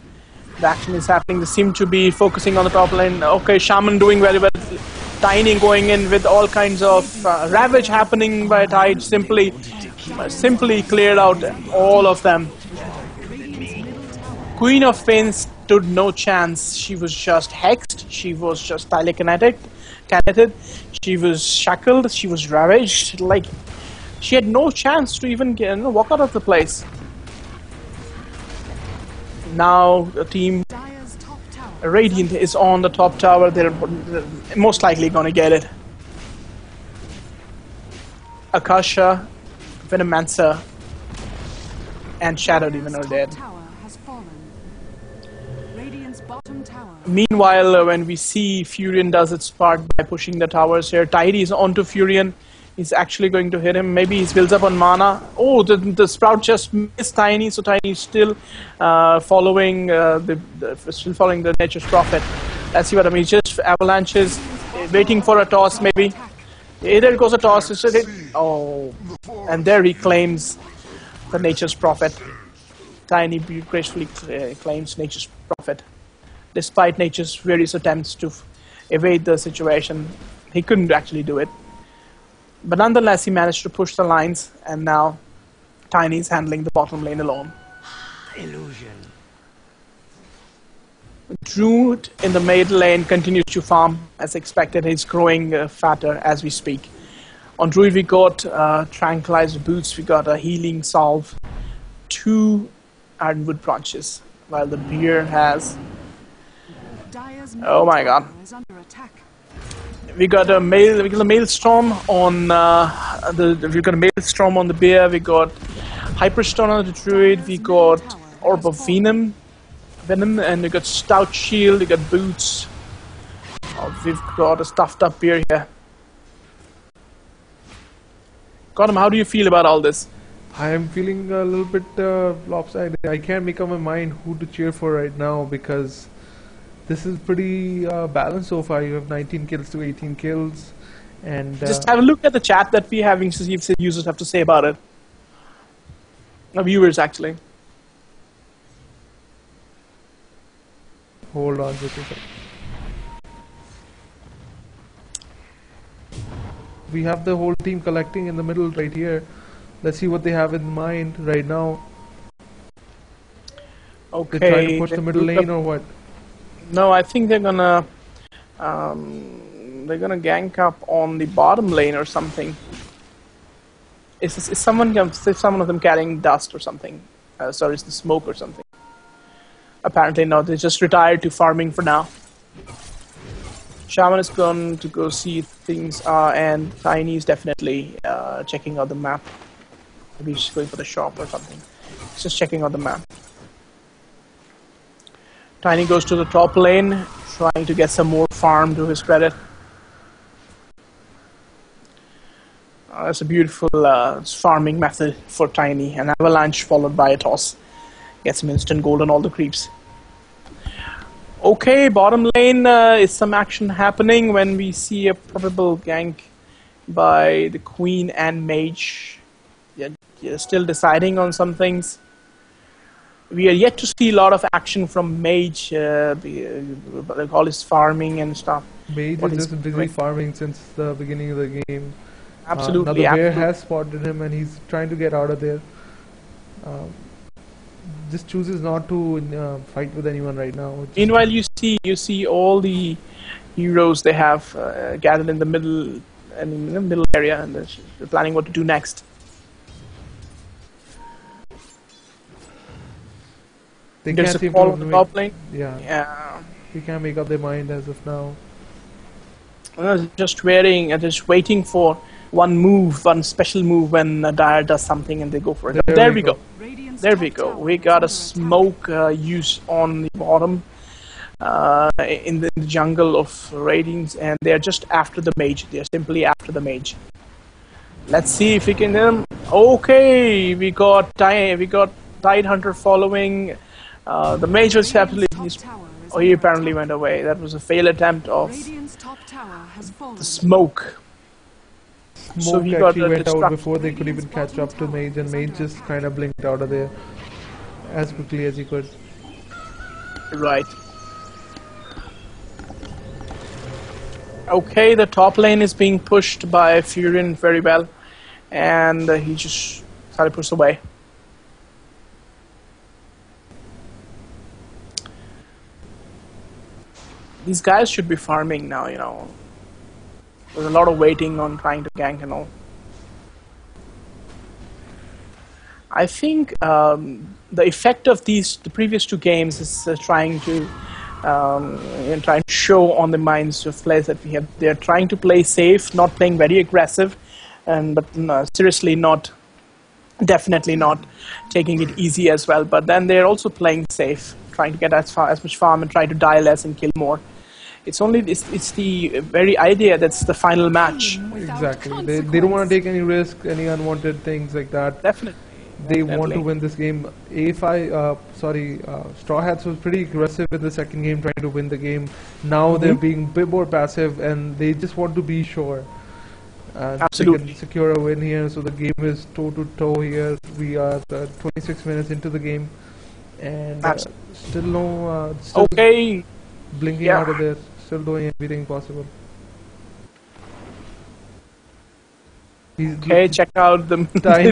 The action is happening. They seem to be focusing on the top lane. Okay, Shaman doing very well. Tiny going in with all kinds of ravage happening by Tide. Simply cleared out all of them. Queen of Pain stood no chance. She was just hexed. She was just telekinetic. She was shackled. She was ravaged. Like, she had no chance to even walk out of the place. Now the team Radiant is on the top tower. They're most likely gonna get it. Akasha, Venomancer, and Shadow Demon are dead. Meanwhile, when we see Furion does its part by pushing the towers here, Tidy is onto Furion. He's actually going to hit him. Maybe he builds up on mana. Oh, the Sprout just missed Tiny, so Tiny is still following the Nature's Prophet. Let's see what I mean. Just avalanches, waiting for a toss maybe. There goes a toss. It's a hit. Oh, and there he claims the Nature's Prophet. Tiny gracefully claims Nature's Prophet. Despite Nature's various attempts to evade the situation, he couldn't actually do it. But nonetheless, he managed to push the lines, and now Tiny is handling the bottom lane alone. Illusion. Druid in the mid lane continues to farm as expected. He's growing fatter as we speak. On Druid, we got tranquilizer boots, we got a healing salve, 2 ironwood branches, while the beer has. Oh my god. We got a maelstrom on we got a maelstrom on the bear. We got hyperstone on the druid. We got orb of venom, and we got stout shield. We got boots. We've got a stuffed up bear here. Gautam, how do you feel about all this? I am feeling a little bit lopsided. I can't make up my mind who to cheer for right now because this is pretty balanced so far. You have 19 kills to 18 kills, and just have a look at the chat that we're having to see if the users have to say about it. Viewers actually. Hold on just a sec. We have the whole team collecting in the middle right here. Let's see what they have in mind right now. Okay. They're trying to push the middle lane or what? No, I think they're gonna gank up on the bottom lane or something. Is someone of them carrying dust or something? Sorry, it's the smoke or something. Apparently not. They just retired to farming for now. Shaman is gone to go see things, and Tiny is definitely checking out the map. Maybe he's going for the shop or something. He's just checking out the map. Tiny goes to the top lane, trying to get some more farm to his credit. That's a beautiful farming method for Tiny. An avalanche followed by a toss. Gets him instant gold on all the creeps. Okay, bottom lane is some action happening when we see a probable gank by the Queen and Mage. You're still deciding on some things. We are yet to see a lot of action from Mage, like all his farming and stuff. Mage is just busy farming since the beginning of the game. Absolutely. Now the bear has spotted him and he's trying to get out of there. Just chooses not to fight with anyone right now. Meanwhile, you see all the heroes they have gathered in the middle area, and they're planning what to do next. They There's can't a call on the top lane. Yeah. They can't make up their mind as of now. Just waiting for one special move when Dire does something and they go for it. There we go. There we go. We got a smoke use on the bottom in the jungle of Radiance, and they're just after the mage. They're simply after the mage. Let's see if we can hit him. Okay, we got Tidehunter following. The mage was absolutely. Oh, he apparently went away. That was a fail attempt of the smoke. Smoke actually went out before they could even catch up to Mage, and Mage just kind of blinked out of there as quickly as he could. Right. Okay, the top lane is being pushed by Furion very well, and he just started pushed away. These guys should be farming now, you know. There's a lot of waiting on trying to gank and all. I think the effect of the previous two games is trying to show on the minds of players that we have. They're trying to play safe, not playing very aggressive, but seriously definitely not taking it easy as well. But then they're also playing safe, trying to get as much farm and try to die less and kill more. It's the very idea that's the final match. Exactly. They don't want to take any risk, any unwanted things like that. Definitely. They want to win this game. Straw Hats was pretty aggressive in the second game, trying to win the game. Now they're being a bit more passive, and they just want to be sure. Absolutely. They can secure a win here, so the game is toe to toe here. We are 26 minutes into the game, and still no. Okay. Blinking out of there, still doing everything possible. Okay, check out the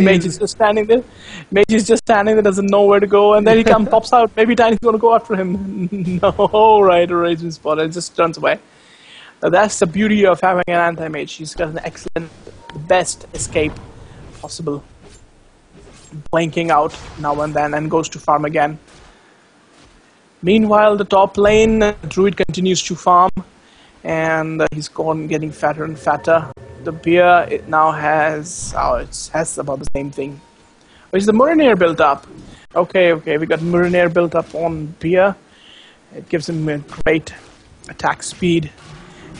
mage is just standing there. Mage is just standing there, doesn't know where to go, and then he pops out. Maybe Tiny's going to go after him. No, right, a raging spot, and just turns away. Now that's the beauty of having an anti-mage. He's got an excellent, best escape possible. Blinking out now and then, and goes to farm again. Meanwhile, the top lane, Druid continues to farm, and he's getting fatter and fatter. The beer, it now has, it has about the same thing. Which is the Murinair built up. Okay, we got Murinair built up on beer. It gives him a great attack speed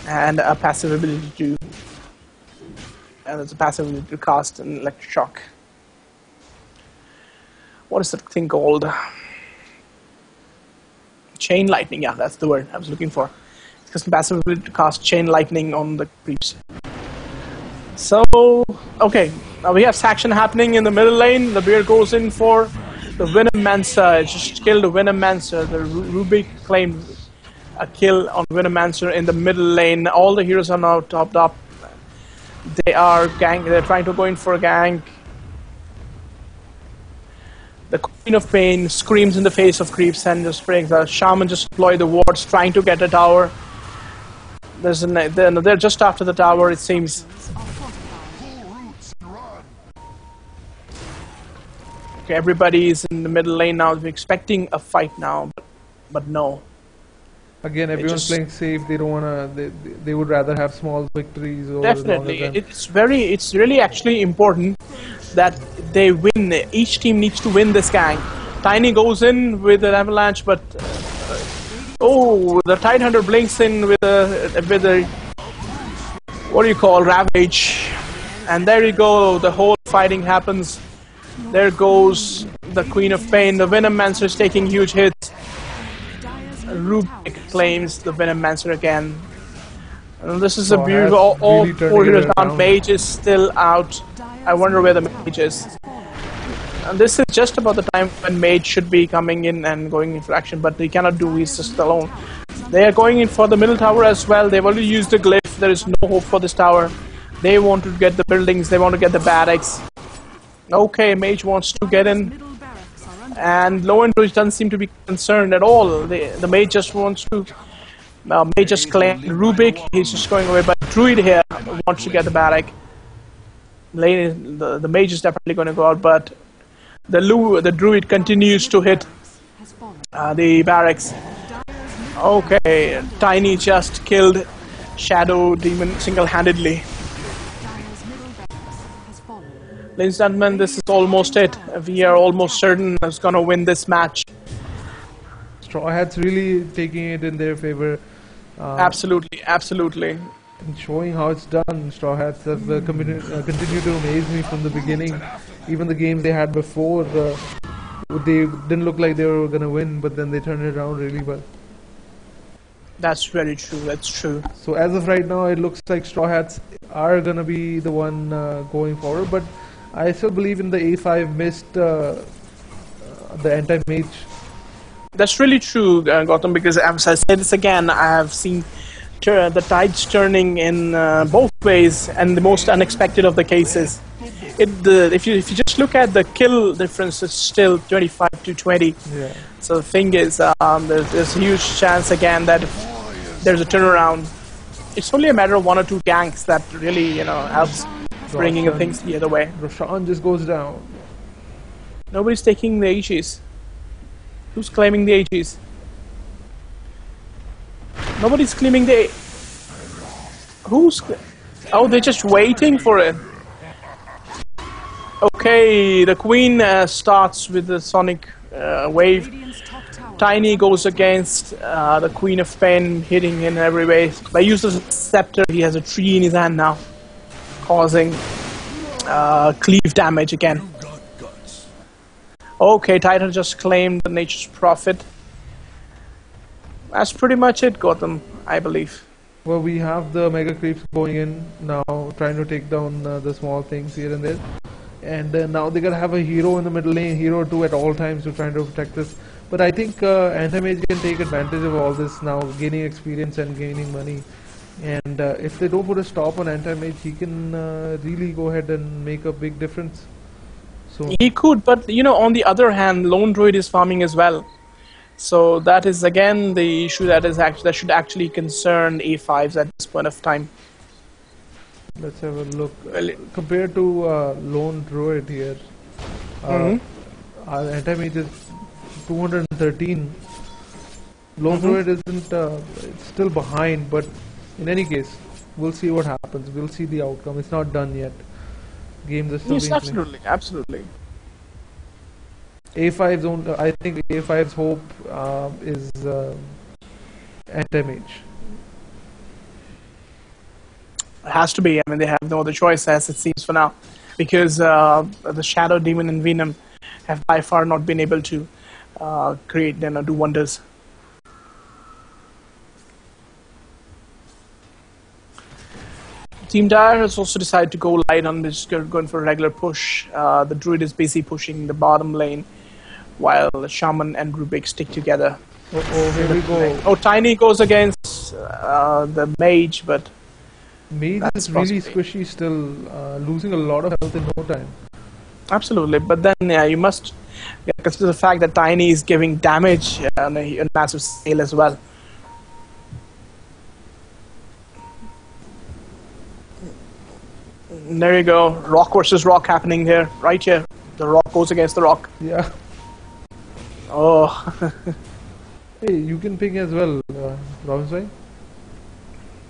and a passive ability to, cast an electric shock. What is that thing called? Chain lightning, yeah, that's the word I was looking for. It's just passive ability to cast chain lightning on the creeps. So, okay, now we have action happening in the middle lane. The bear goes in for the Venomancer. It just killed the Venomancer. The Rubik claimed a kill on Venomancer in the middle lane. All the heroes are now topped up. They are They're trying to go in for a gank. The Queen of Pain screams in the face of creeps and just brings the Shaman just deploy the wards, trying to get a tower. They're just after the tower, it seems. Okay, everybody is in the middle lane now. We're expecting a fight now, but no. Again, everyone's playing safe. They don't wanna. They would rather have small victories. Or definitely, it's really actually important that they win. Each team needs to win this gang. Tiny goes in with an avalanche, but oh, the Tidehunter blinks in with a what do you call Ravage, and there you go. The whole fighting happens. There goes the Queen of Pain. The Venomancer is taking huge hits. Rubik claims the Venomancer again. And this is a beautiful. All four heroes down. Mage is still out. I wonder where the mage is. And this is just about the time when mage should be coming in and going into action, but he cannot do. He's just alone. They are going in for the middle tower as well. They've already used the glyph. There is no hope for this tower. They want to get the buildings. They want to get the barracks. Okay, mage wants to get in. And Lowenbridge doesn't seem to be concerned at all. The mage just wants to. Mage just claimed Rubik. He's just going away. But Druid here wants to get the barrack. The mage is definitely going to go out, but the Druid continues to hit the barracks. Okay, Tiny just killed Shadow Demon single-handedly. Ladies and gentlemen, this is almost it. We are almost certain who's going to win this match. Straw Hats really taking it in their favor. Absolutely, absolutely. And showing how it's done. Straw Hats have continued to amaze me from the beginning. Even the games they had before, they didn't look like they were going to win, but then they turned it around really well. That's very true, that's true. So as of right now, it looks like Straw Hats are going to be the one going forward, but I still believe in the A5 missed the anti-mage. That's really true, Gautam, because as I said this again, I have seen the tides turning in both ways, and the most unexpected of the cases. If you just look at the kill difference, it's still 25 to 20. Yeah. So the thing is, there's a huge chance again that there's a turnaround. It's only a matter of one or two ganks that really, helps bringing things the other way. Roshan just goes down. Nobody's taking the AGs. Who's claiming the AGs? Nobody's claiming the... Who's... Oh, they're just waiting for it. Okay, the Queen starts with the Sonic wave. Tiny goes against the Queen of Pain, hitting in every way. By use of Scepter, he has a tree in his hand now, causing cleave damage again. Okay, Titan just claimed the Nature's Prophet. That's pretty much it, Gotham, I believe. Well, we have the Mega Creeps going in now, trying to take down the small things here and there. And now they're gonna have a hero in the middle lane, hero 2 at all times to try to protect this. But I think Anti-Mage can take advantage of all this now, gaining experience and gaining money. And if they don't put a stop on Anti-Mage, he can really go ahead and make a big difference. So he could, but on the other hand, Lone Druid is farming as well. So that is again the issue that should actually concern A5s at this point of time. Let's have a look. Compared to Lone Druid here, Anti-Mage is 213. Lone Druid isn't, it's still behind, but in any case, we'll see what happens. We'll see the outcome. It's not done yet. Games are still being played. Absolutely. A5's own, I think A5's hope is Anti-Mage. It has to be. I mean, they have no other choice, as it seems for now, because the Shadow Demon and Venom have by far not been able to create do wonders. Team Dire has also decided to go light on this, going for a regular push. The Druid is busy pushing the bottom lane, while Shaman and Rubik stick together. Oh, here we go. Oh, Tiny goes against the Mage, but Mage is really squishy still, losing a lot of health in no time. Absolutely, but then you must consider the fact that Tiny is giving damage on a massive scale as well. There you go, rock versus rock happening here, right here. The rock goes against the rock. Yeah. Oh. Hey, you can ping as well, Robinson.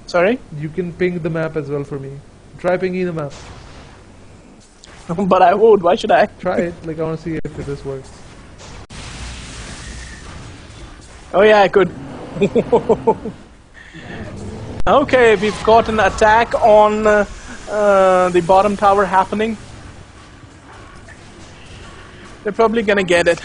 Sorry? You can ping the map as well for me. Try pinging the map. But I would, why should I? Try it, like I want to see if this works. Oh yeah, I could. Okay, we've got an attack on the bottom tower happening. They're probably gonna get it.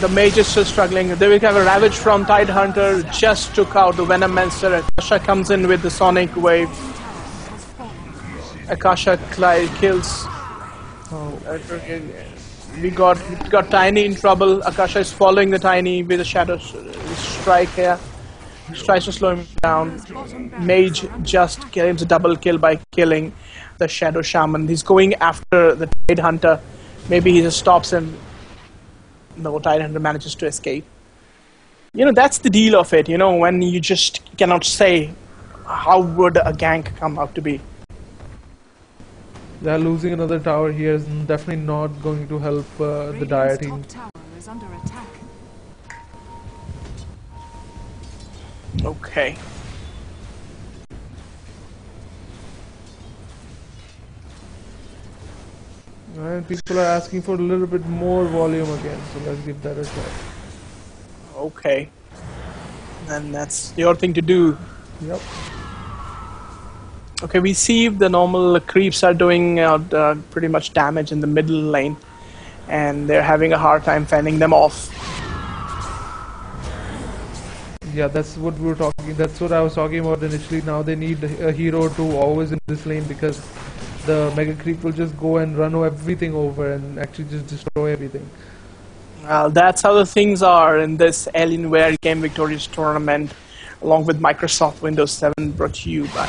The Mage is still struggling. They will have a Ravage from Tidehunter, just took out the Venomancer. Akasha comes in with the Sonic Wave. Akasha kills. Oh. We got Tiny in trouble. Akasha is following the Tiny with a Shadow Strike here. Tries to slow him down. Mage just claims a double kill by killing the Shadow Shaman. He's going after the Tidehunter. Maybe he just stops him. No, Tidehunter manages to escape. You know, that's the deal of it, you know, when you just cannot say how would a gank come out to be. Yeah, losing another tower here is definitely not going to help the Dire team. Top tower is under attack. Okay. And people are asking for a little bit more volume again, so let's give that a try. Okay. And that's your thing to do. Yep. Okay, we see the normal creeps are doing pretty much damage in the middle lane, and they're having a hard time fending them off. Yeah, that's what we were talking. That's what I was talking about initially. Now they need a hero to always in this lane because the Mega Creep will just go and run everything over and actually just destroy everything. Well, that's how the things are in this Alienware Game Victorious tournament, along with Microsoft Windows 7 brought to you by.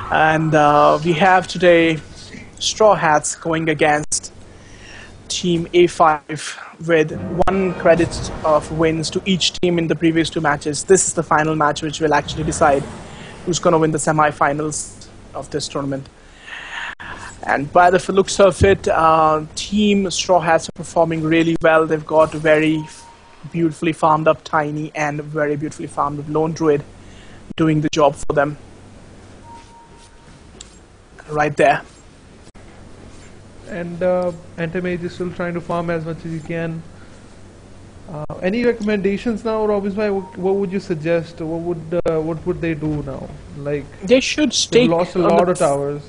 And we have today StrawHatz going against Team A5 with 1 credit of wins to each team in the previous 2 matches. This is the final match which will actually decide who's going to win the semi-finals of this tournament. And by the looks of it, Team StrawHatz are performing really well. They've got very beautifully farmed up Tiny and very beautifully farmed up Lone Druid doing the job for them. Right there. And Anti-Mage is still trying to farm as much as he can. Any recommendations now, Robin? What would you suggest? What would they do now? Like they should stake. They've lost a lot of towers.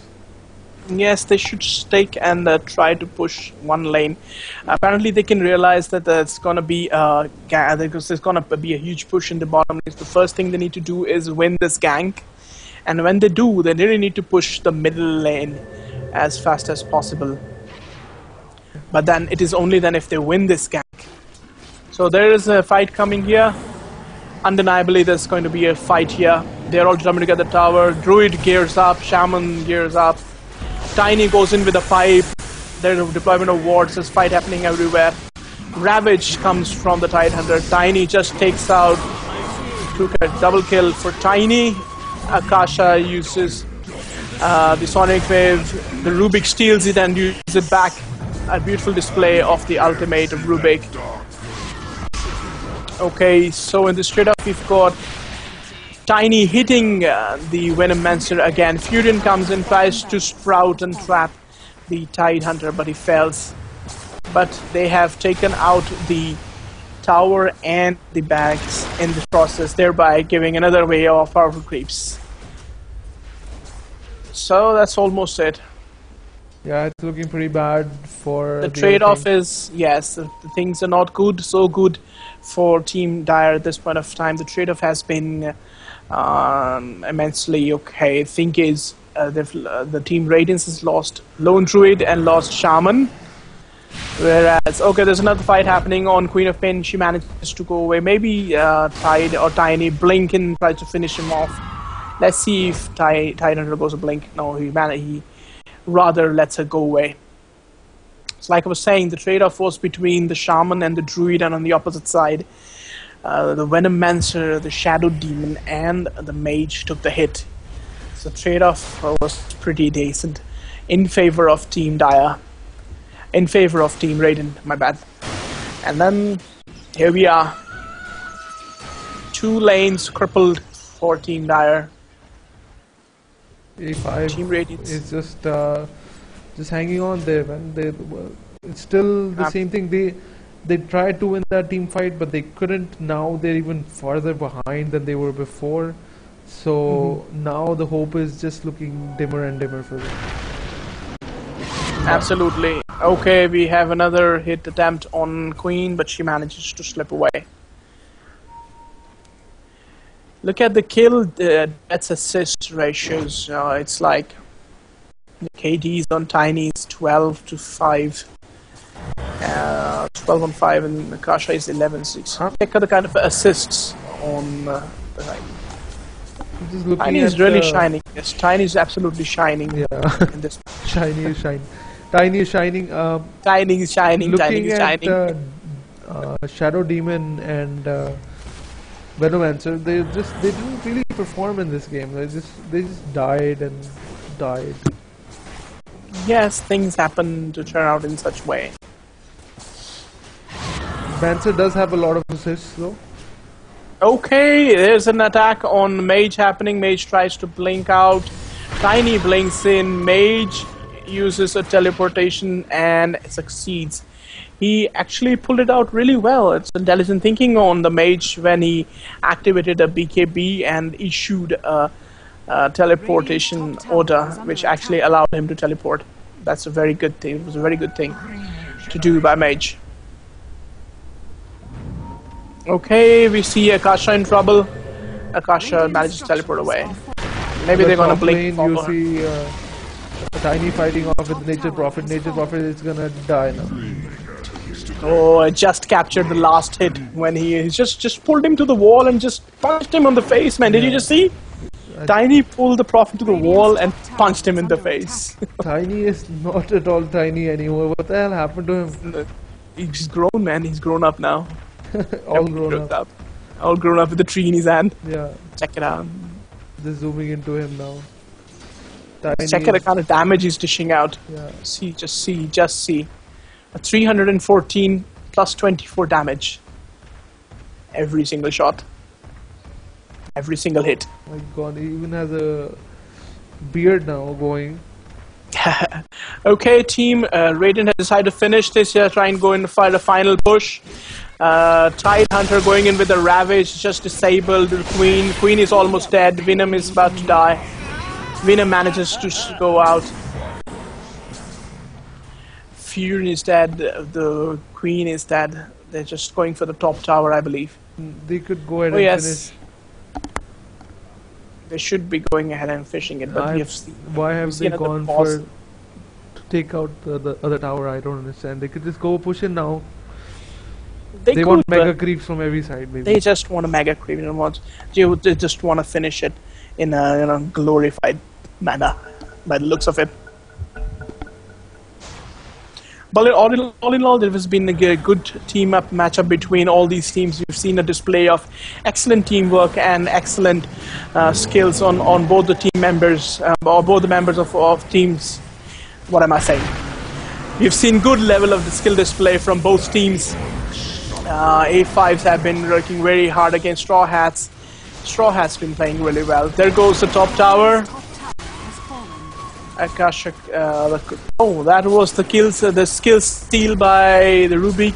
Yes, they should stake and try to push one lane. Apparently, they can realize that there's gonna be a huge push in the bottom lane. The first thing they need to do is win this gank, and when they do, they really need to push the middle lane as fast as possible. But then it is only then if they win this gank. So there is a fight coming here. Undeniably, there's going to be a fight here. They're all jumping to get the tower. Druid gears up. Shaman gears up. Tiny goes in with a pipe. There's a deployment of wards. There's fight happening everywhere. Ravage comes from the Tidehunter. Tiny just takes out. Took a double kill for Tiny. Akasha uses the Sonic Wave. The Rubik steals it and uses it back. A beautiful display of the ultimate of Rubik. Okay, so in the straight up we've got Tiny hitting the Venomancer again. Furion comes in, tries to sprout and trap the Tidehunter, but he fails. But they have taken out the tower and the bags in the process, thereby giving another way of powerful creeps. So that's almost it. Yeah, it's looking pretty bad for the trade-off is, yes, the things are not good, so good for Team Dire at this point of time. The trade-off has been immensely. Okay, thing is, the team Radiance has lost Lone Druid and lost Shaman. Whereas, okay, there's another fight happening on Queen of Pain. She manages to go away. Maybe Tide or Tiny blink and try to finish him off. Let's see if Tide undergoes a blink. No, he rather lets her go away. So like I was saying, the trade-off was between the Shaman and the Druid, and on the opposite side, the Venomancer, the Shadow Demon, and the Mage took the hit. So the trade-off was pretty decent in favor of Team Dire. In favor of Team Raiden, my bad. And then, here we are. 2 lanes crippled for Team Dire. A5 Team Radiance is just hanging on there, man. It's still the same thing. They tried to win that team fight, but they couldn't. Now they're even farther behind than they were before. So now the hope is just looking dimmer and dimmer for them. Absolutely. Okay, we have another hit attempt on Queen, but she manages to slip away. Look at the kill death assist ratios. It's like the KDs on Tiny is 12 to 5. 12 on 5, and Nakasha is 11-6. Check out the kind of assists on the Tiny is really shining. Yes, Tiny is absolutely shining. Yeah. In this. Shiny is shining. Tiny is shining. Tiny is shining. Looking Tiny is shining. at Shadow Demon and Venomancer, they didn't really perform in this game. They just died and died. Yes, things happen to turn out in such way. Mancer does have a lot of assists though. Okay, there's an attack on Mage happening. Mage tries to blink out. Tiny blinks in. Mage uses a teleportation and succeeds. He actually pulled it out really well. It's intelligent thinking on the Mage when he activated a BKB and issued a teleportation order, which actually allowed him to teleport. That's a very good thing. It was a very good thing to do by Mage. Okay, we see Akasha in trouble. Akasha manages to teleport away. Maybe they're gonna blink. You see Tiny fighting off with Nature Prophet. Nature Prophet is gonna die now. Oh, I just captured the last hit when he just pulled him to the wall and just punched him on the face, man. Did you just see? Tiny pulled the Prophet to the wall and punched him in the face. Tiny is not at all tiny anymore. What the hell happened to him? He's grown, man. He's grown up now. All grown up. All grown up with a tree in his hand. Yeah. Check it out. Just zooming into him now. Check out the kind of damage he's dishing out. Yeah. Just see. A 314 plus 24 damage. Every single shot. Every single hit. My god, he even has a beard now going. Okay, team, Raiden has decided to finish this here, try and go in for the final push. Tide Hunter going in with a Ravage, just disabled the Queen. Queen is almost dead. Venom is about to die. Venom manages to go out. Fury is dead. The Queen is dead. They're just going for the top tower, I believe. They could go ahead and finish. They should be going ahead and finishing it, but why have they gone for to take out the other tower? I don't understand. They could just go push it now. They want mega creeps from every side, maybe. They just want a mega creep. They just want to finish it in a glorified manner, by the looks of it. But all in all, there has been a good team-up matchup between all these teams. We've seen a display of excellent teamwork and excellent skills on both the team members, or both the members of teams. What am I saying? We've seen good level of the skill display from both teams. A5s have been working very hard against StrawHatz. StrawHatz been playing really well. There goes the top tower. Akasha, that was the skill steal by the Rubik.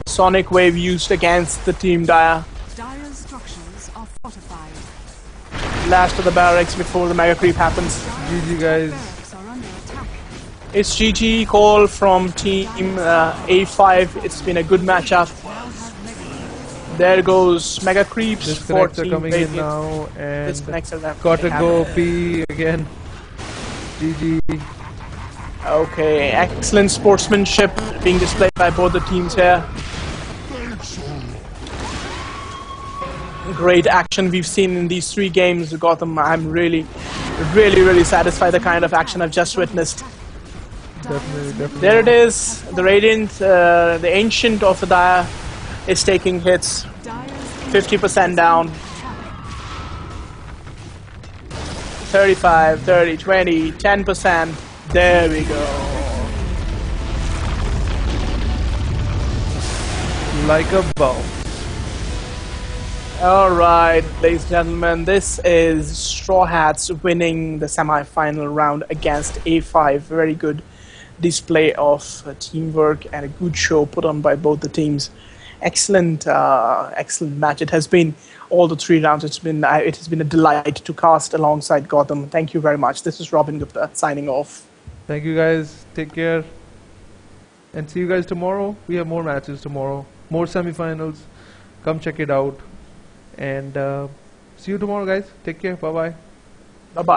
Sonic Wave used against the Team Dire. Dire's structures are fortified. Last of the barracks before the mega creep happens. GG guys. It's GG call from Team A5. It's been a good matchup. There goes Mega Creeps. Disconnects are 14 coming in radiant. now, and Disconnects are left. gotta go P again. GG. Okay, excellent sportsmanship being displayed by both the teams here. Great action we've seen in these 3 games, Gotham. I'm really satisfied the kind of action I've just witnessed. Definitely. There it is, the Radiant, the Ancient of the Dire is taking hits, 50% down. 35, 30, 20, 10%. There we go. Like a bow. Alright, ladies and gentlemen, this is StrawHatz winning the semi-final round against A5. Very good display of teamwork and a good show put on by both the teams. Excellent match. It has been all the 3 rounds. It has been a delight to cast alongside Gotham. Thank you very much. This is Robin Gupta signing off. Thank you guys. Take care. And see you guys tomorrow. We have more matches tomorrow. More semi-finals. Come check it out. And see you tomorrow, guys. Take care. Bye-bye. Bye-bye.